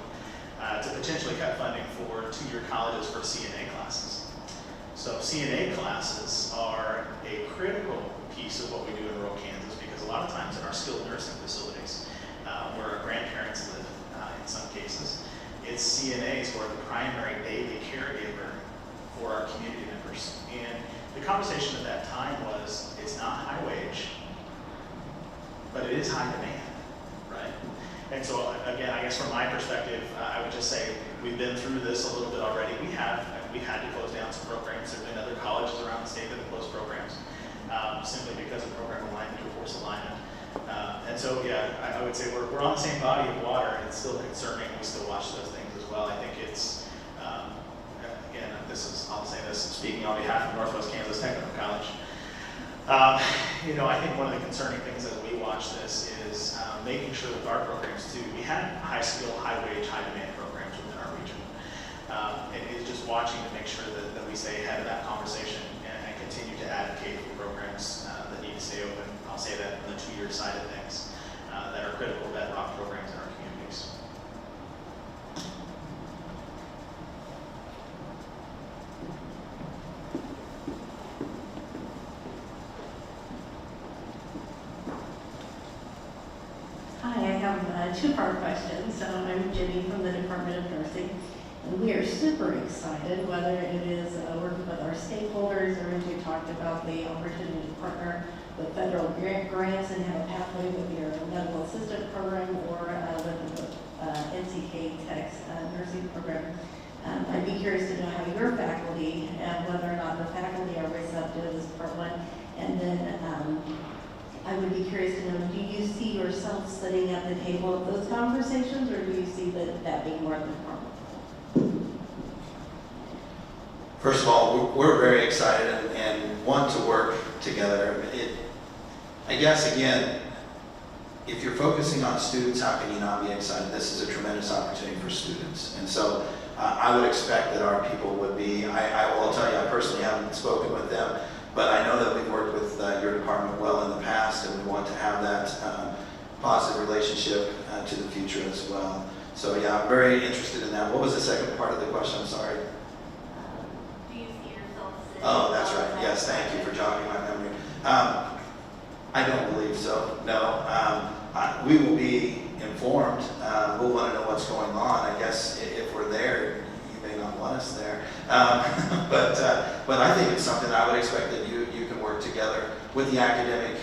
[SPEAKER 2] to potentially cut funding for two-year colleges for CNA classes. So CNA classes are a critical piece of what we do in rural Kansas, because a lot of times in our skilled nursing facilities, where our grandparents live in some cases, it's CNAs who are the primary daily caregiver for our community members. And the conversation at that time was, it's not high wage, but it is high demand, right? And so again, I guess from my perspective, I would just say we've been through this a little bit already. We've had to close down some programs. There have been other colleges around the state that have closed programs simply because of program alignment or force alignment. And so, yeah, I would say we're on the same body of water, and it's still concerning. We still watch those things as well. I think it's, again, I'll say this, speaking on behalf of Northwest Kansas Technical College. You know, I think one of the concerning things as we watch this is making sure with our programs too, we have high skill, high wage, high demand programs within our region. And it's just watching to make sure that we stay ahead of that conversation and continue to advocate for programs that need to stay open. I'll say that on the two-year side of things that are critical bedrock programs in our communities.
[SPEAKER 8] Hi, I have a two-part question. So I'm Jenny from the Department of Nursing, and we are super excited, whether it is working with our stakeholders, or as you talked about the opportunity to partner with federal grants and have a pathway with your medical assistant program, or with the NCKTC nursing program. I'd be curious to know how your faculty, whether or not the faculty are receptive is part one, and then I would be curious to know, do you see yourself sitting at the table of those conversations, or do you see that being more of the department?
[SPEAKER 3] First of all, we're very excited and want to work together. I guess, again, if you're focusing on students, how can you not be excited? This is a tremendous opportunity for students. And so I would expect that our people would be, I will tell you, I personally haven't spoken with them, but I know that we've worked with your department well in the past, and we want to have that positive relationship to the future as well. So yeah, I'm very interested in that. What was the second part of the question? I'm sorry.
[SPEAKER 8] Do you see yourself sitting?
[SPEAKER 3] Oh, that's right. Yes, thank you for jogging my memory. I don't believe so, no. We will be informed. We'll want to know what's going on. I guess if we're there, you may not want us there. But I think it's something I would expect that you can work together with the academic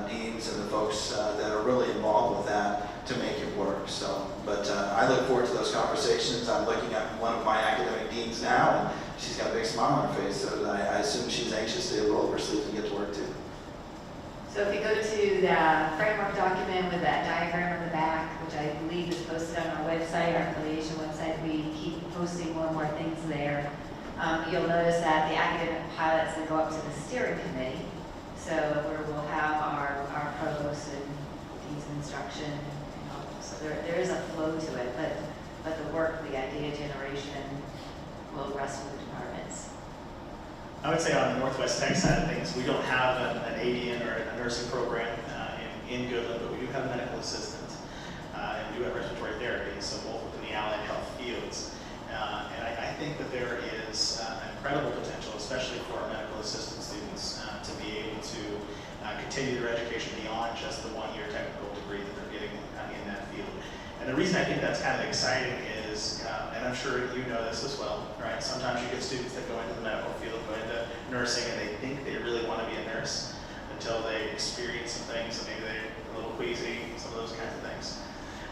[SPEAKER 3] deans and the folks that are really involved with that to make it work. So, but I look forward to those conversations. I'm looking at one of my academic deans now, and she's got a big smile on her face, so I assume she's anxious to roll up her sleeves and get to work too.
[SPEAKER 1] So if you go to the framework document with that diagram on the back, which I believe is posted on our website, our Affiliation website, we keep posting more and more things there. You'll notice that the academic pilots that go up to the steering committee, so where we'll have our provost and deans of instruction, so there is a flow to it, but the work, the idea generation will rest with the departments.
[SPEAKER 2] I would say on the Northwest Tech side of things, we don't have an ADN or a nursing program in Goodland, but we do have a medical assistant, and we do have respiratory therapy, so both within the allied health fields. And I think that there is incredible potential, especially for our medical assistant students, to be able to continue their education beyond just the one-year technical degree that they're getting in that field. And the reason I think that's kind of exciting is, and I'm sure you know this as well, right? Sometimes you get students that go into the medical field, go into nursing, and they think they really want to be a nurse until they experience some things, and maybe they're a little queasy, some of those kinds of things.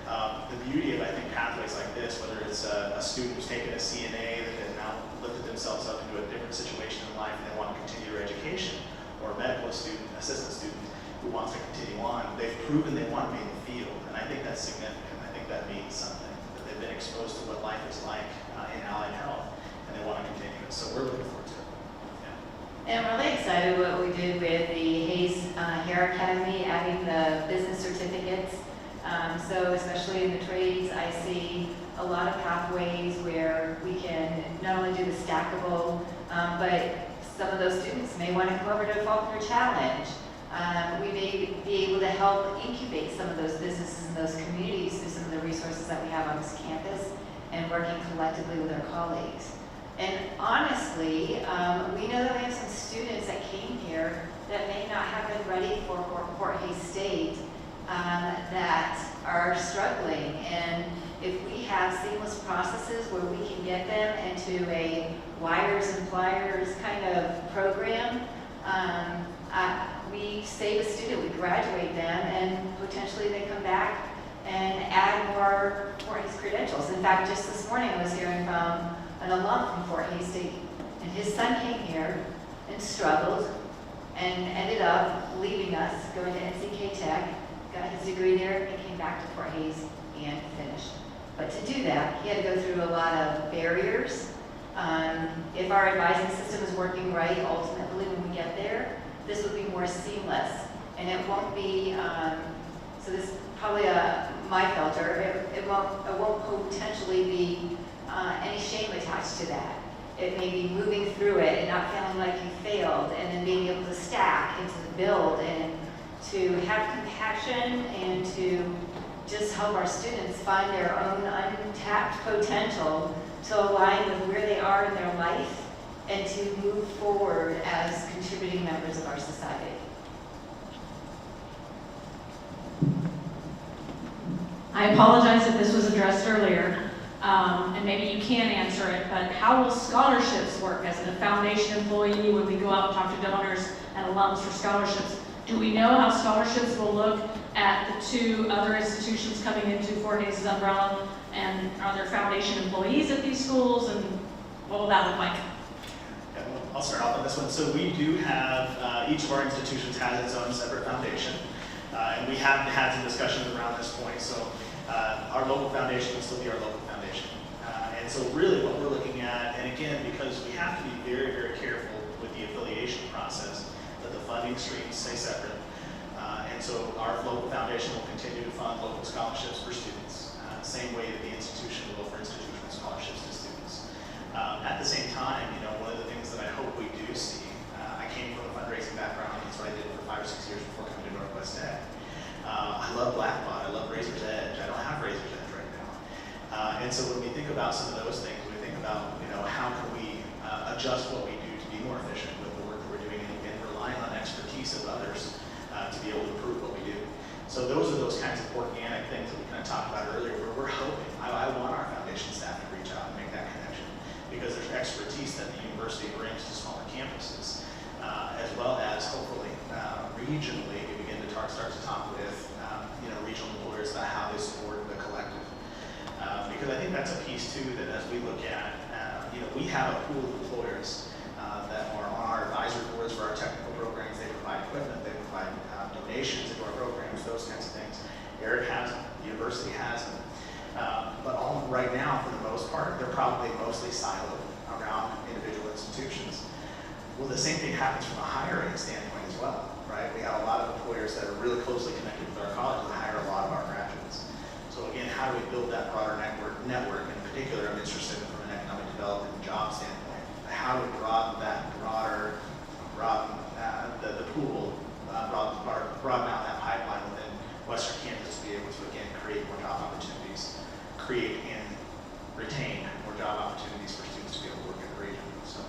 [SPEAKER 2] The beauty of, I think, pathways like this, whether it's a student who's taken a CNA that has now lifted themselves up into a different situation in life and they want to continue their education, or a medical student, assistant student who wants to continue on, they've proven they want to be in the field, and I think that's significant. I think that means something, that they've been exposed to what life is like in allied health, and they want to continue it. So we're looking forward to it. Yeah.
[SPEAKER 1] And I'm really excited what we did with the Hayes Hair Academy, adding the business certificates. So especially in the trades, I see a lot of pathways where we can not only do the stackable, but some of those students may want to come over to a Faulkner Challenge. We may be able to help incubate some of those businesses and those communities through some of the resources that we have on this campus and working collectively with our colleagues. And honestly, we know that we have some students that came here that may not have been ready for Fort Hays State that are struggling. And if we have seamless processes where we can get them into a wires and pliers kind of program, we save a student, we graduate them, and potentially they come back and add more Fort Hays credentials. In fact, just this morning I was hearing from an alum from Fort Hays State, and his son came here and struggled and ended up leaving us, going to NCKTC, got his degree there, and came back to Fort Hays and finished. But to do that, he had to go through a lot of barriers. If our advising system is working right, ultimately when we get there, this would be more seamless. And it won't be, so this is probably my filter, it won't potentially be any shame attached to that. It may be moving through it and not feeling like you failed, and then being able to stack and to build and to have compassion and to just help our students find their own untapped potential to align with where they are in their life and to move forward as contributing members of our society.
[SPEAKER 6] I apologize if this was addressed earlier, and maybe you can answer it, but how will scholarships work as a foundation employee when we go out and talk to donors and alums for scholarships? Do we know how scholarships will look at the two other institutions coming into Fort Hays' umbrella? And are there foundation employees at these schools, and what will that look like?
[SPEAKER 2] Yeah, well, I'll start off on this one. So we do have, each of our institutions has its own separate foundation. And we have had some discussions around this point. So our local foundation will still be our local foundation. And so really what we're looking at, and again, because we have to be very, very careful with the affiliation process, that the funding streams stay separate. And so our local foundation will continue to fund local scholarships for students, same way that the institution will for institutional scholarships to students. At the same time, one of the things that I hope we do see, I came from a fundraising background, that's what I did for 5 or 6 years before coming to Northwest Tech. I love Blackbot, I love Razor's Edge. I don't have Razor's Edge right now. And so when we think about some of those things, we think about, how can we adjust what we do to be more efficient with the work that we're doing and relying on expertise of others to be able to prove what we do. So those are those kinds of organic things that we kind of talked about earlier where we're hoping, I want our foundation staff to reach out and make that connection because there's expertise that the university brings to smaller campuses, as well as hopefully regionally we begin to start to talk with regional employers about how they support the collective. Because I think that's a piece too that as we look at, we have a pool of employers that are on our advisory boards for our technical programs. They provide equipment, they provide donations into our programs, those kinds of things. Eric has them, the university has them. But all right now, for the most part, they're probably mostly siloed around individual institutions. Well, the same thing happens from a hiring standpoint as well, right? We have a lot of employers that are really closely connected with our college that hire a lot of our graduates. So again, how do we build that broader network? In particular, I'm interested from an economic development and job standpoint. How do we broaden that the pool, broaden out that pipeline within Western Kansas to be able to, again, create more job opportunities, create and retain more job opportunities for students to be able to work in the region. So.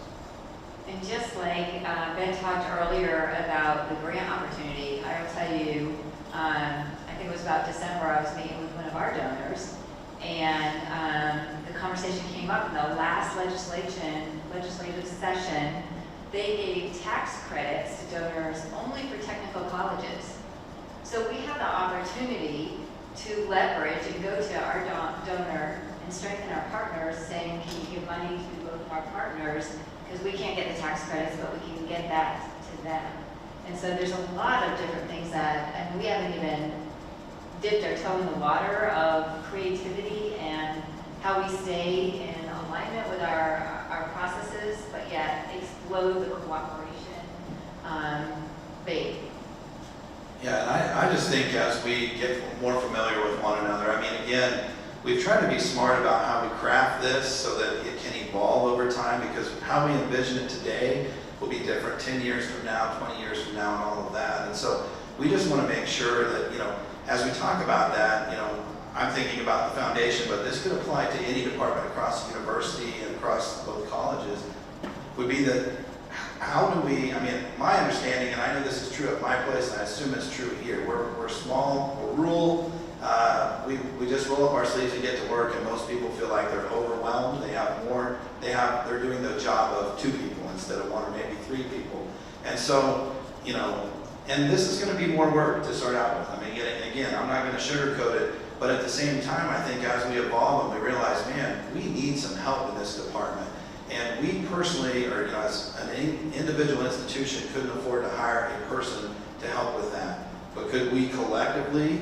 [SPEAKER 1] And just like Ben talked earlier about the grant opportunity, I will tell you, I think it was about December, I was meeting with one of our donors, and the conversation came up in the last legislative session. They gave tax credits to donors only for technical colleges. So we have the opportunity to leverage and go to our donor and strengthen our partners, saying, can you give money to both of our partners? Because we can't get the tax credits, but we can get that to them. And so there's a lot of different things that, and we haven't even dipped our toe in the water of creativity and how we stay in alignment with our processes, but yet explode the cooperation bait.
[SPEAKER 3] Yeah, and I just think as we get more familiar with one another, I mean, again, we've tried to be smart about how we craft this so that it can evolve over time, because how we envision it today will be different 10 years from now, 20 years from now, and all of that. And so we just want to make sure that, as we talk about that, I'm thinking about the foundation, but this could apply to any department across the university and across both colleges, would be that how do we, my understanding, and I know this is true at my place, and I assume it's true here, we're small, we're rural, we just roll up our sleeves and get to work, and most people feel like they're overwhelmed. They're doing the job of 2 people instead of 1 or maybe 3 people. And so, and this is going to be more work to start out with. Again, I'm not going to sugarcoat it, but at the same time, I think as we evolve and we realize, man, we need some help in this department. And we personally, or as an individual institution, couldn't afford to hire a person to help with that. But could we collectively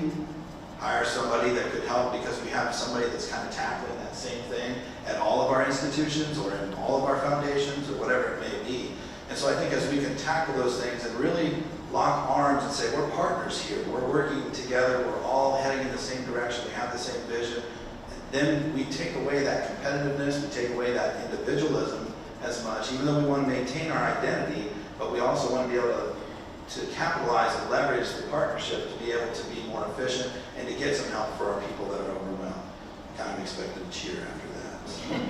[SPEAKER 3] hire somebody that could help, because we have somebody that's kind of tackling that same thing at all of our institutions or in all of our foundations or whatever it may be. And so I think as we can tackle those things and really lock arms and say, we're partners here, we're working together, we're all heading in the same direction, we have the same vision, then we take away that competitiveness, we take away that individualism as much, even though we want to maintain our identity, but we also want to be able to capitalize and leverage the partnership to be able to be more efficient and to get some help for our people that are overwhelmed. Kind of expected to cheer after that.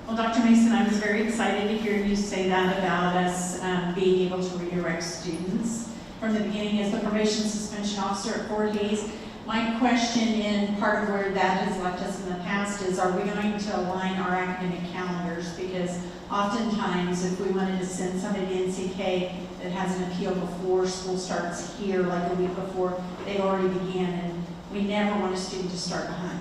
[SPEAKER 9] Well, Dr. Mason, I was very excited to hear you say that about us being able to redirect students from the beginning as the probation suspension officer at Fort Hays. My question, and part of where that has left us in the past, is are we going to align our academic calendars? Because oftentimes, if we wanted to send somebody to NCK that has an appeal before school starts here, like a week before, they already began, and we never want a student to start behind,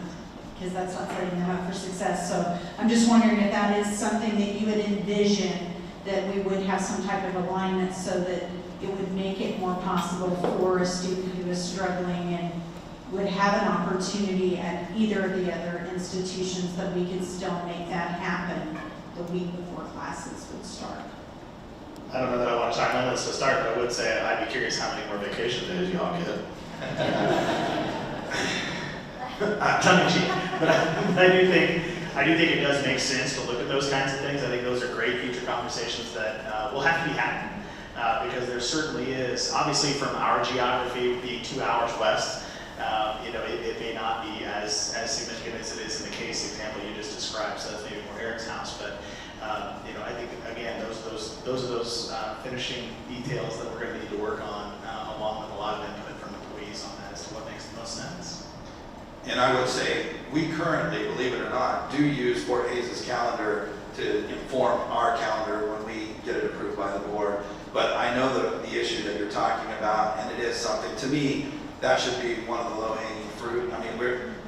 [SPEAKER 9] because that's not setting them up for success. So I'm just wondering if that is something that you would envision, that we would have some type of alignment so that it would make it more possible for a student who is struggling and would have an opportunity at either of the other institutions, that we could still make that happen the week before classes would start.
[SPEAKER 2] I don't know that I want to chime on this to start, but I would say I'd be curious how many more vacation days y'all get. Tongue in cheek, but I do think it does make sense to look at those kinds of things. I think those are great future conversations that will have to be had, because there certainly is, obviously from our geography being 2 hours west, it may not be as significant as it is in the case example you just described, so that's maybe more Eric's house, but I think again those are those finishing details that we're going to need to work on, along with a lot of input from employees on that as to what makes the most sense.
[SPEAKER 3] And I would say we currently, believe it or not, do use Fort Hays' calendar to inform our calendar when we get it approved by the board. But I know the issue that you're talking about, and it is something, to me, that should be one of the low-hanging fruit.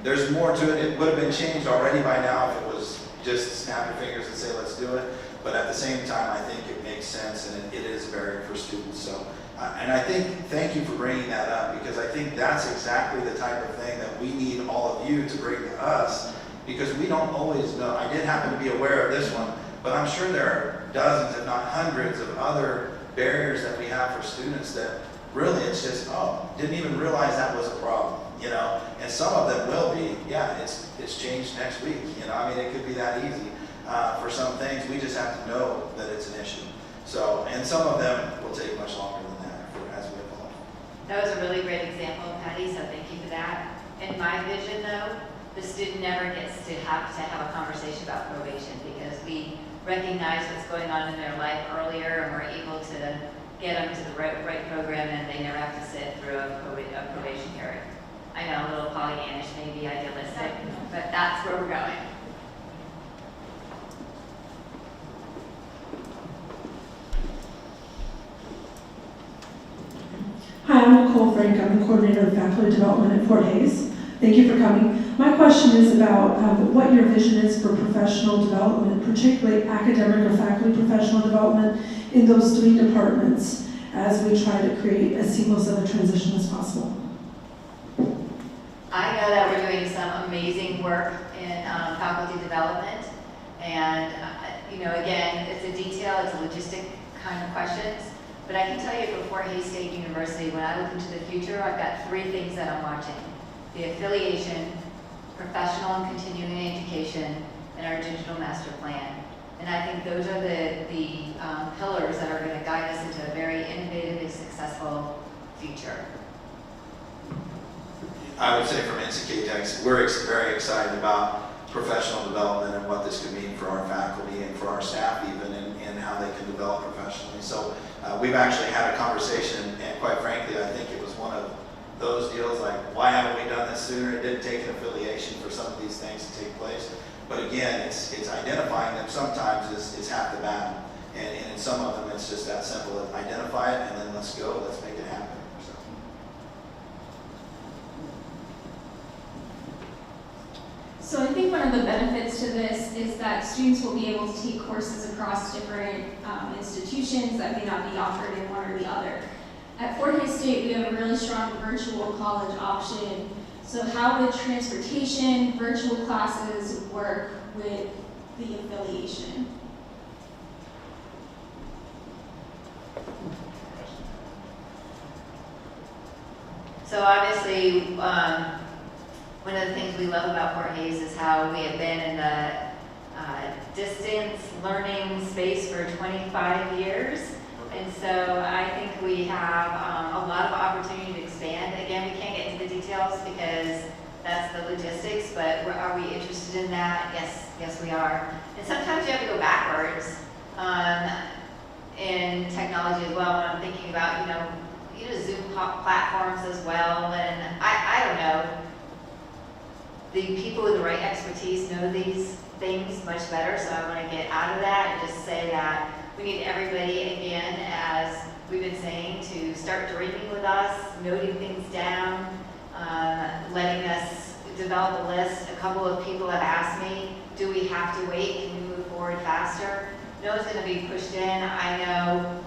[SPEAKER 3] There's more to it. It would have been changed already by now if it was just snap your fingers and say, let's do it. But at the same time, I think it makes sense, and it is a barrier for students. So, and I think, thank you for bringing that up, because I think that's exactly the type of thing that we need all of you to bring to us, because we don't always know. I did happen to be aware of this one, but I'm sure there are dozens, if not hundreds, of other barriers that we have for students that really it's just, didn't even realize that was a problem, and some of them will be, it's changed next week, it could be that easy. For some things, we just have to know that it's an issue. So, and some of them will take much longer than that as we evolve.
[SPEAKER 1] That was a really great example, Patty, so thank you for that. In my vision, though, the student never gets to have a conversation about probation, because we recognize what's going on in their life earlier, and we're able to get them to the right program, and they never have to sit through a probation hearing. I know, a little Pollyannish, maybe idealistic, but that's where we're going.
[SPEAKER 10] Hi, I'm Nicole Frank. I'm the coordinator of faculty development at Fort Hays. Thank you for coming. My question is about what your vision is for professional development, particularly academic or faculty professional development in those 3 departments as we try to create as seamless of a transition as possible.
[SPEAKER 1] I know that we're doing some amazing work in faculty development, and again, it's a detail, it's a logistic kind of questions. But I can tell you for Fort Hays State University, when I look into the future, I've got 3 things that I'm watching. The affiliation, professional and continuing education, and our digital master plan. And I think those are the pillars that are going to guide us into a very innovative and successful future.
[SPEAKER 3] I would say from NCKTC, we're very excited about professional development and what this could mean for our faculty and for our staff even, and how they can develop professionally. So we've actually had a conversation, and quite frankly, I think it was one of those deals like, why haven't we done this sooner? It didn't take an affiliation for some of these things to take place. But again, it's identifying them sometimes is half the battle. And in some of them, it's just that simple. Identify it, and then let's go. Let's make it happen.
[SPEAKER 11] So I think one of the benefits to this is that students will be able to take courses across different institutions that may not be offered in one or the other. At Fort Hays State, we have a really strong virtual college option. So how would transportation, virtual classes work with the affiliation?
[SPEAKER 1] So obviously, one of the things we love about Fort Hays is how we have been in the distance learning space for 25 years. And so I think we have a lot of opportunity to expand. Again, we can't get into the details because that's the logistics, but are we interested in that? Yes we are. And sometimes you have to go backwards in technology as well. When I'm thinking about, Zoom platforms as well, and I don't know. The people with the right expertise know these things much better, so I want to get out of that and just say that we need everybody, again, as we've been saying, to start dreaming with us, noting things down, letting us develop a list. A couple of people have asked me, do we have to wait? Can we move forward faster? No, it's going to be pushed in. I know,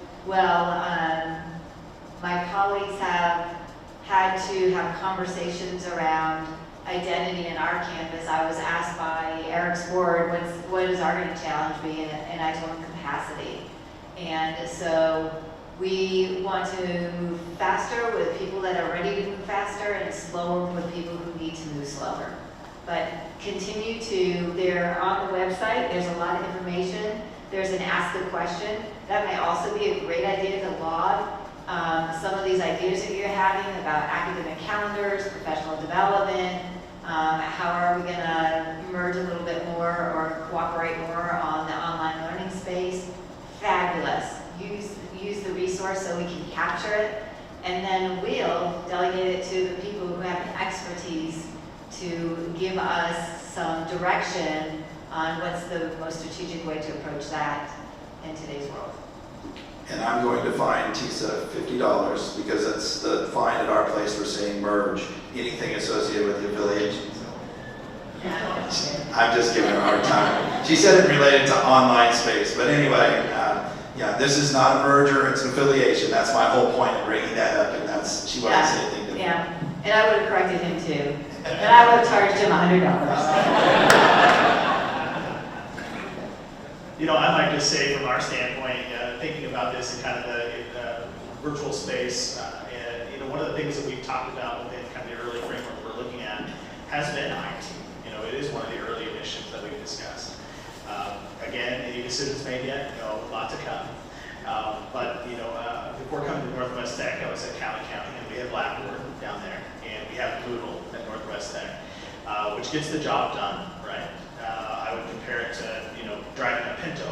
[SPEAKER 1] my colleagues have had to have conversations around identity in our campus. I was asked by Eric's board, what is our going to challenge be? And I told him capacity. And so we want to move faster with people that are ready to move faster, and slower with people who need to move slower. But continue to, they're on the website, there's a lot of information. There's an ask a question. That may also be a great idea to log some of these ideas that you're having about academic calendars, professional development. How are we going to merge a little bit more or cooperate more on the online learning space? Fabulous. Use the resource so we can capture it, and then we'll delegate it to the people who have the expertise to give us some direction on what's the most strategic way to approach that in today's world.
[SPEAKER 3] And I'm going to fine TISA $50 because that's the fine at our place for saying merge, anything associated with the affiliation. I'm just giving her a hard time. She said it related to online space, but anyway, yeah, this is not a merger, it's an affiliation. That's my whole point in bringing that up, and that's, she wasn't saying anything different.
[SPEAKER 1] Yeah, and I would have corrected him too, but I would have charged him $100.
[SPEAKER 2] I might just say from our standpoint, thinking about this in kind of the virtual space, and one of the things that we've talked about within kind of the early framework we're looking at has been IT. It is one of the early initiatives that we've discussed. Again, any decisions made yet? No, a lot to come. But before coming to Northwest Tech, I was at County, and we have Blackboard down there, and we have Moodle at Northwest Tech, which gets the job done, right? I would compare it to driving a Pinto,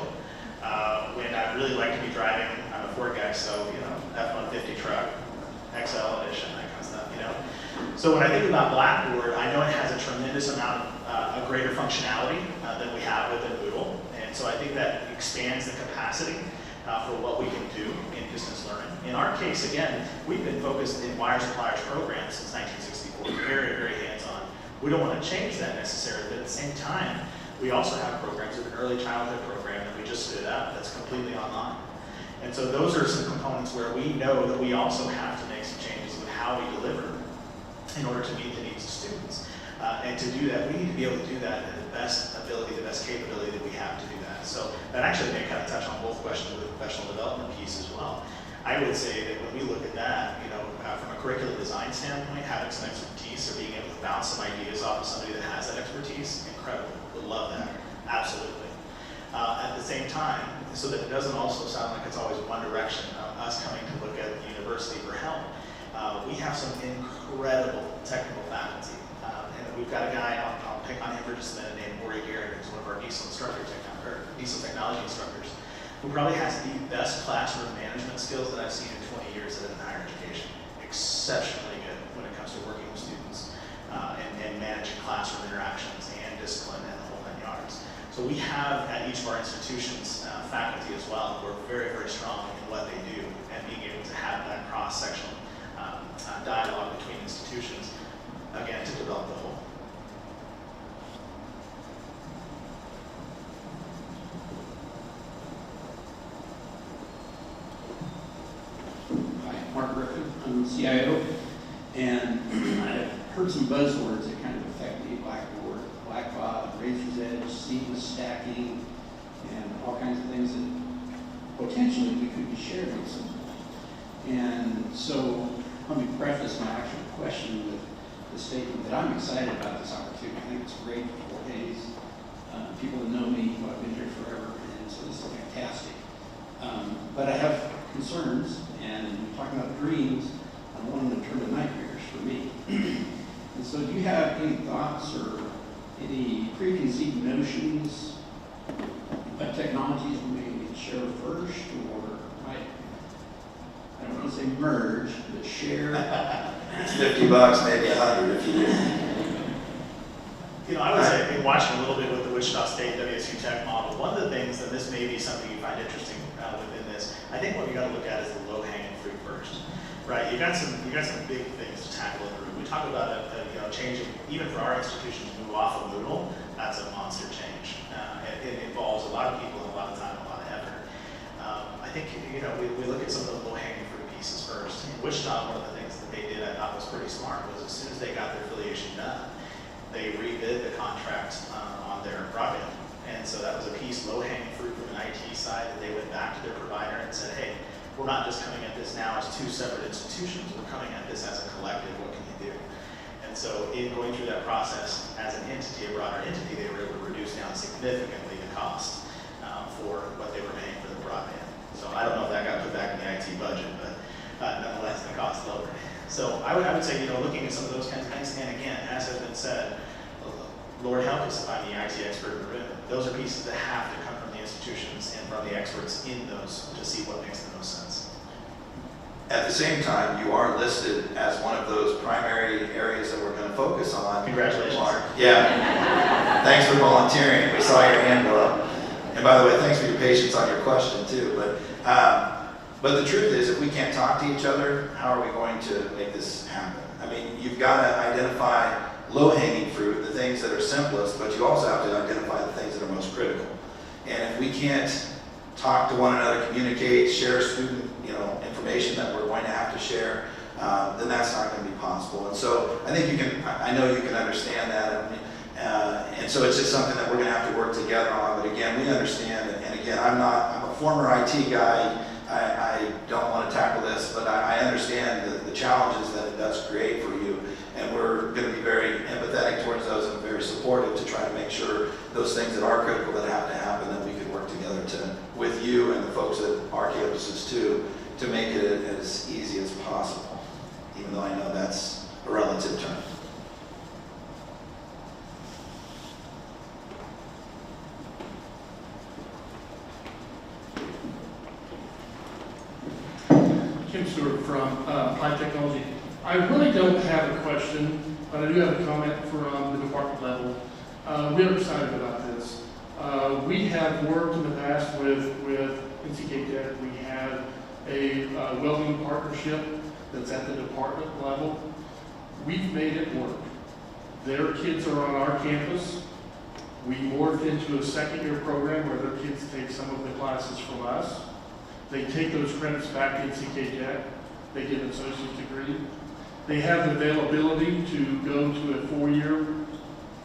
[SPEAKER 2] when I'd really like to be driving. I'm a Ford guy, so F-150 truck, XL edition, that kind of stuff. So when I think about Blackboard, I know it has a tremendous amount of a greater functionality than we have within Moodle, and so I think that expands the capacity for what we can do in distance learning. In our case, again, we've been focused in wire suppliers programs since 1964, very, very hands-on. We don't want to change that necessarily, but at the same time, we also have programs, an early childhood program that we just stood up that's completely online. And so those are some components where we know that we also have to make some changes with how we deliver in order to meet the needs of students. And to do that, we need to be able to do that in the best ability, the best capability that we have to do that. So that actually may kind of touch on both questions of the professional development piece as well. I would say that when we look at that, from a curriculum design standpoint, having some expertise or being able to bounce some ideas off of somebody that has that expertise, incredible. Would love that, absolutely. At the same time, so that it doesn't also sound like it's always one direction, us coming to look at the university for help, we have some incredible technical faculty. And we've got a guy, I'll pick on him for just a minute, named Ori Garrett, who's one of our diesel technology instructors, who probably has the best classroom management skills that I've seen in 20 years in higher education. Exceptionally good when it comes to working with students and managing classroom interactions and discipline and the whole 9 yards. So we have at each of our institutions faculty as well who are very, very strong in what they do and being able to have that cross-sectional dialogue between institutions, again, to develop the whole.
[SPEAKER 12] Hi, Mark Griffin. I'm the CIO, and I've heard some buzzwords that kind of affect me: Blackboard, Blackbot, Razor's Edge, seamless stacking, and all kinds of things that potentially we could be sharing with someone. And so let me preface my actual question with the statement that I'm excited about this opportunity. I think it's great for 4 days. People that know me, who I've been here forever, and so this is fantastic. But I have concerns, and talking about dreams, I don't want them to turn to nightmares for me. And so do you have any thoughts or any preconceived notions what technologies we may share first, or I don't want to say merge, but share?
[SPEAKER 3] It's $50, maybe 100 if you do.
[SPEAKER 2] I would say, in watching a little bit with the Wichita State WSU Tech model, one of the things, and this may be something you find interesting within this, I think what we got to look at is the low-hanging fruit first, right? You got some big things to tackle in the room. We talk about changing, even for our institution to move off of Moodle. That's a monster change. It involves a lot of people and a lot of time, a lot of effort. I think we look at some of the low-hanging fruit pieces first. In Wichita, one of the things that they did I thought was pretty smart was as soon as they got their affiliation done, they rebid the contract on their broadband. And so that was a piece, low-hanging fruit from an IT side, that they went back to their provider and said, hey, we're not just coming at this now as 2 separate institutions, we're coming at this as a collective, what can you do? And so in going through that process as an entity, a broader entity, they were able to reduce down significantly the cost for what they were paying for the broadband. So I don't know if that got put back in the IT budget, but nonetheless, the cost lowered. So I would say, looking at some of those kinds of things, and again, as has been said, Lord help us if I'm the IT expert in the room. Those are pieces that have to come from the institutions and from the experts in those to see what makes the most sense.
[SPEAKER 3] At the same time, you are listed as one of those primary areas that we're going to focus on.
[SPEAKER 2] Congratulations.
[SPEAKER 3] Mark. Yeah. Thanks for volunteering. We saw your hand go up. And by the way, thanks for your patience on your question too. But the truth is, if we can't talk to each other, how are we going to make this happen? I mean, you've got to identify low-hanging fruit, the things that are simplest, but you also have to identify the things that are most critical. And if we can't talk to one another, communicate, share student information that we're going to have to share, then that's not going to be possible. And so I think I know you can understand that. And so it's just something that we're going to have to work together on. But again, we understand, and again, I'm a former IT guy. I don't want to tackle this, but I understand the challenges that it does create for you. And we're going to be very empathetic towards those and very supportive to try to make sure those things that are critical that have to happen, that we can work together with you and the folks at our campuses too, to make it as easy as possible, even though I know that's a relative term.
[SPEAKER 13] Kim Stewart from Applied Technology. I really don't have a question, but I do have a comment from the department level. We're excited about this. We have worked in the past with NCKTC. We have a welding partnership that's at the department level. We've made it work. Their kids are on our campus. We morphed into a second-year program where their kids take some of the classes from us. They take those credits back to NCKTC. They get an associate's degree. They have the availability to go to a 4-year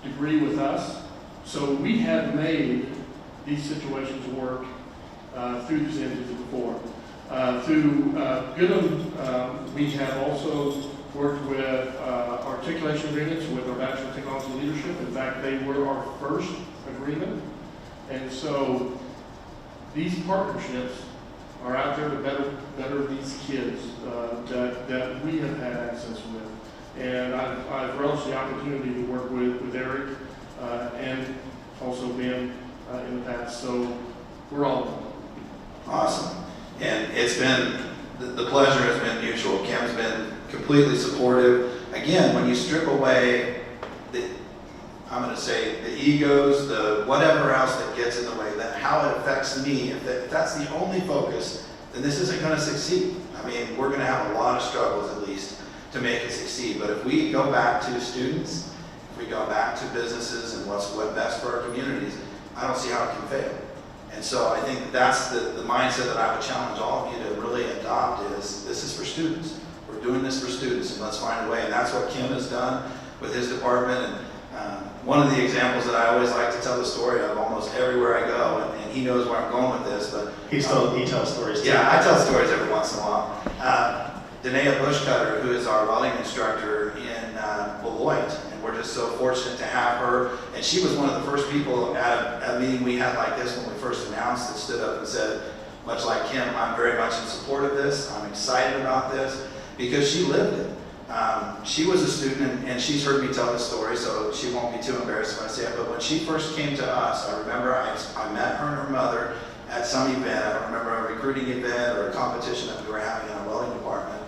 [SPEAKER 13] degree with us. So we have made these situations work through these entities before. Through Goodham, we have also worked with articulation agreements with our Bachelor of Technology Leadership. In fact, they were our first agreement. And so these partnerships are out there to better these kids that we have had access with. And I've relished the opportunity to work with Eric and also Ben in the past. So we're all
[SPEAKER 3] Awesome. And it's been, the pleasure has been mutual. Kim's been completely supportive. Again, when you strip away I'm going to say the egos, the whatever else that gets in the way, that how it affects me, if that's the only focus, then this isn't going to succeed. I mean, we're going to have a lot of struggles at least to make it succeed. But if we go back to students, if we go back to businesses and what's best for our communities, I don't see how it can fail. And so I think that's the mindset that I would challenge all of you to really adopt is this is for students. We're doing this for students, and let's find a way. And that's what Kim has done with his department. And one of the examples that I always like to tell the story of almost everywhere I go, and he knows where I'm going with this, but
[SPEAKER 2] he tells stories too.
[SPEAKER 3] Yeah, I tell stories every once in a while. Danae Bushcutter, who is our welding instructor in Beloit, and we're just so fortunate to have her. And she was one of the first people at a meeting we had like this when we first announced that stood up and said, much like Kim, I'm very much in support of this. I'm excited about this because she lived it. She was a student, and she's heard me tell this story, so she won't be too embarrassed if I say it, but when she first came to us, I remember I met her and her mother at some event. I don't remember a recruiting event or a competition that we were having in our welding department.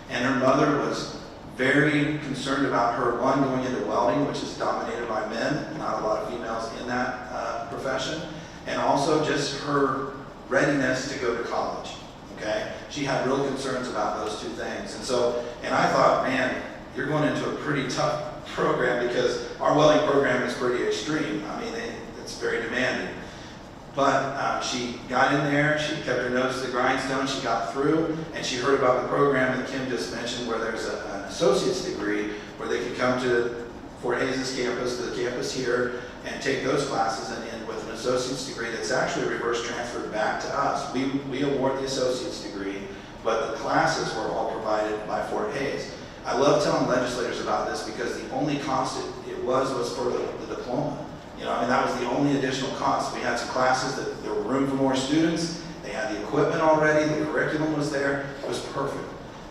[SPEAKER 3] And her mother was very concerned about her, one, going into welding, which is dominated by men, not a lot of females in that profession, and also just her readiness to go to college. Okay, she had real concerns about those two things. And I thought, man, you're going into a pretty tough program because our welding program is pretty extreme. I mean, it's very demanding. But she got in there, she kept her nose to the grindstone, she got through, and she heard about the program that Kim just mentioned where there's an associate's degree where they can come to Fort Hays' campus, to the campus here, and take those classes and end with an associate's degree that's actually reverse transferred back to us. We award the associate's degree, but the classes were all provided by Fort Hays. I love telling legislators about this because the only cost it was for the diploma. You know, I mean, that was the only additional cost. We had some classes that there were room for more students. They had the equipment already. The curriculum was there. It was perfect.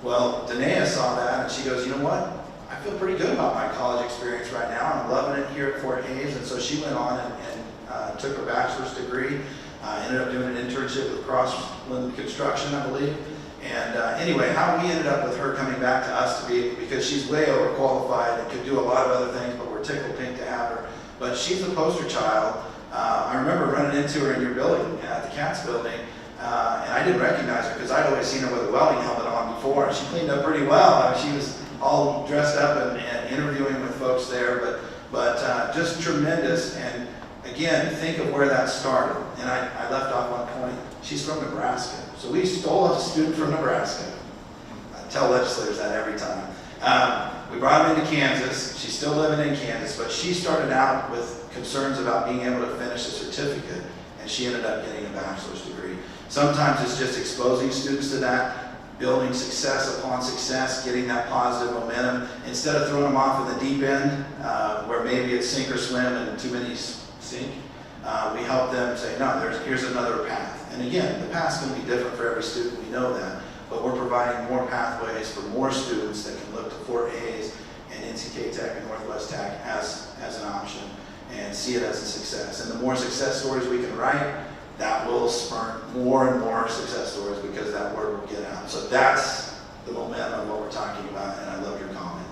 [SPEAKER 3] Well, Danae saw that and she goes, you know what? I feel pretty good about my college experience right now. I'm loving it here at Fort Hays. And so she went on and took her bachelor's degree. Ended up doing an internship with Crossland Construction, I believe. And anyway, how we ended up with her coming back to us because she's way overqualified and could do a lot of other things, but we're tickled pink to have her. But she's a poster child. I remember running into her in your building, at the Katz building, and I didn't recognize her because I'd always seen her with a welding helmet on before. She cleaned up pretty well. I mean, she was all dressed up and interviewing with folks there, but just tremendous. And again, think of where that started. And I left off one point. She's from Nebraska. So we stole a student from Nebraska. I tell legislators that every time. We brought him into Kansas. She's still living in Kansas, but she started out with concerns about being able to finish a certificate, and she ended up getting a bachelor's degree. Sometimes it's just exposing students to that, building success upon success, getting that positive momentum, instead of throwing them off in the deep end, where maybe it's sink or swim and too many sink. We help them say, no, here's another path. And again, the path's going to be different for every student, we know that. But we're providing more pathways for more students that can look to Fort Hays and NCK Tech and Northwest Tech as an option and see it as a success. And the more success stories we can write, that will spur more and more success stories because that word will get out. So that's the momentum of what we're talking about, and I love your comment.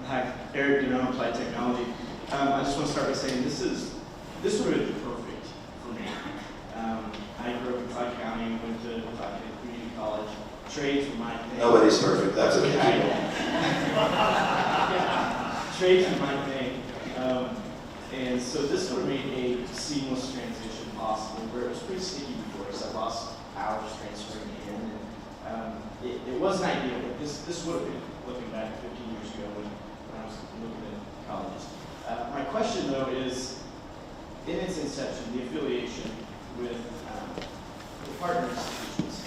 [SPEAKER 14] Hi, Eric Duran, Applied Technology. I just want to start by saying this would have been perfect for me. I grew up in Todd County, went to Todd Community College. Trades were my thing.
[SPEAKER 3] Nobody's perfect. That's okay.
[SPEAKER 14] Trades were my thing. And so this would have made a seamless transition possible, where it was pretty sticky before because I lost hours transferring in. And it wasn't ideal, but this would have been, looking back 15 years ago when I was in question though is, in its inception, the affiliation with the partner institutions,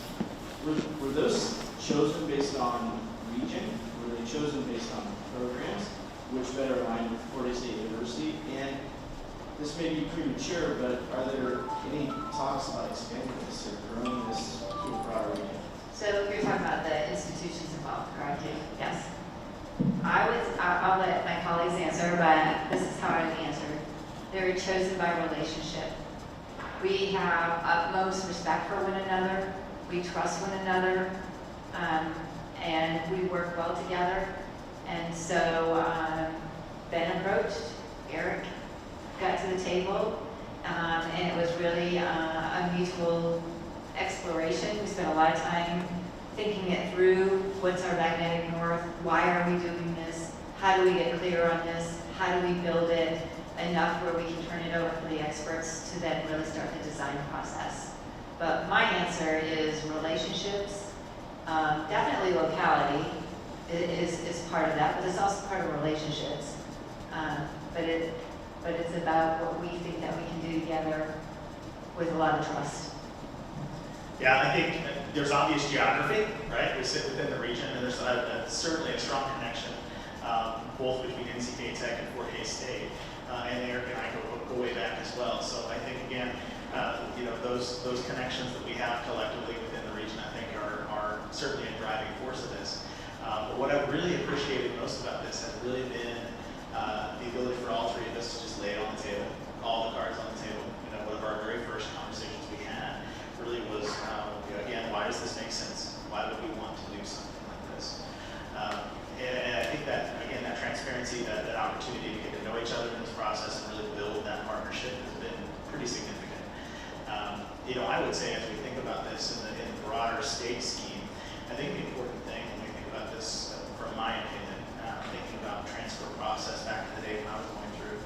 [SPEAKER 14] were those chosen based on region? Were they chosen based on programs, which better align with Fort Hays State University? And this may be premature, but are there any talks about expanding this or growing this to a broader region?
[SPEAKER 1] So you're talking about the institutions involved, correct? Yes. I'll let my colleagues answer, but this is how I would answer. They're chosen by relationship. We have utmost respect for one another. We trust one another, and we work well together. And so Ben approached, Eric got to the table, and it was really a mutual exploration. We spent a lot of time thinking it through. What's our magnetic north? Why are we doing this? How do we get clear on this? How do we build it enough where we can turn it over for the experts to then really start the design process? But my answer is relationships. Definitely locality is part of that, but it's also part of relationships. But it's about what we think that we can do together with a lot of trust.
[SPEAKER 2] Yeah, I think there's obvious geography, right? We sit within the region, and there's certainly a strong connection, both between NCKTC and Fort Hays State, and Eric and I go way back as well. So I think again, those connections that we have collectively within the region, I think are certainly a driving force of this. But what I've really appreciated most about this has really been the ability for all three of us to just lay it on the table, all the cards on the table. One of our very first conversations we had really was, again, why does this make sense? Why would we want to do something like this? And I think that, again, that transparency, that opportunity to get to know each other in this process and really build that partnership has been pretty significant. I would say as we think about this in the broader state scheme, I think the important thing when we think about this, from my opinion, thinking about transfer process back in the day when I was going through,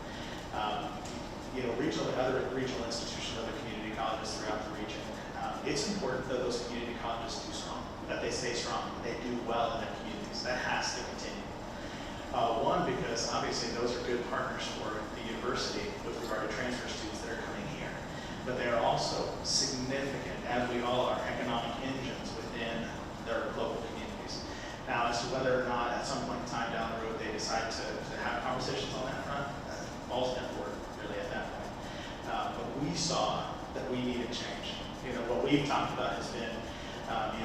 [SPEAKER 2] regional and other regional institutions, other community colleges throughout the region, it's important that those community colleges do strong, that they stay strong, that they do well in their communities. That has to continue. One, because obviously those are good partners for the university with regard to transfer students that are coming here. But they are also significant, as we all are, economic engines within their local communities. Now, as to whether or not at some point in time down the road they decide to have conversations on that front, all's been forward, really, at that point. But we saw that we needed change. What we've talked about has been,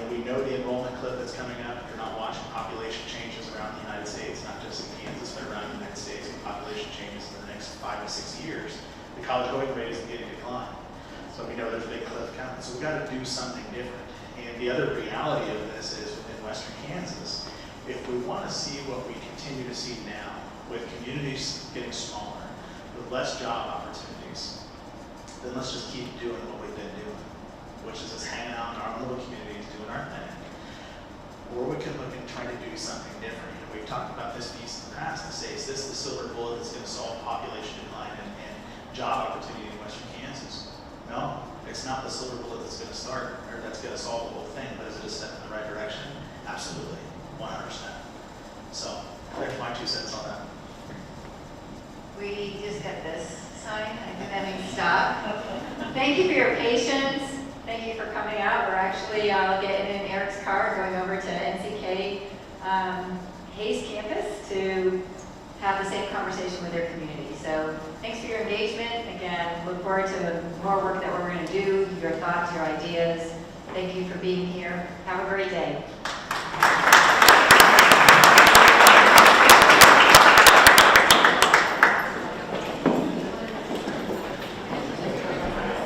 [SPEAKER 2] we know the enrollment clip that's coming up. If you're not watching population changes around the United States, not just in Kansas, but around the United States, and population changes in the next 5 to 6 years, the college going rate is getting declined. So we know there's a big cliff coming. So we've got to do something different. And the other reality of this is within Western Kansas, if we want to see what we continue to see now, with communities getting smaller, with less job opportunities, then let's just keep doing what we've been doing, which is just hanging out in our own little communities, doing our thing. Or we can look and try to do something different. We've talked about this piece in the past and say, is this the silver bullet that's going to solve population decline and job opportunity in Western Kansas? No, it's not the silver bullet that's going to start, or that's going to solve the whole thing, but is it a step in the right direction? Absolutely, 100%. So, there's my 2 cents on that.
[SPEAKER 1] We just got this sign. I think that means stop. Thank you for your patience. Thank you for coming out. We're actually getting in Eric's car, going over to NCK Hayes campus to have the same conversation with their community. So thanks for your engagement. Again, look forward to more work that we're going to do, your thoughts, your ideas. Thank you for being here. Have a great day.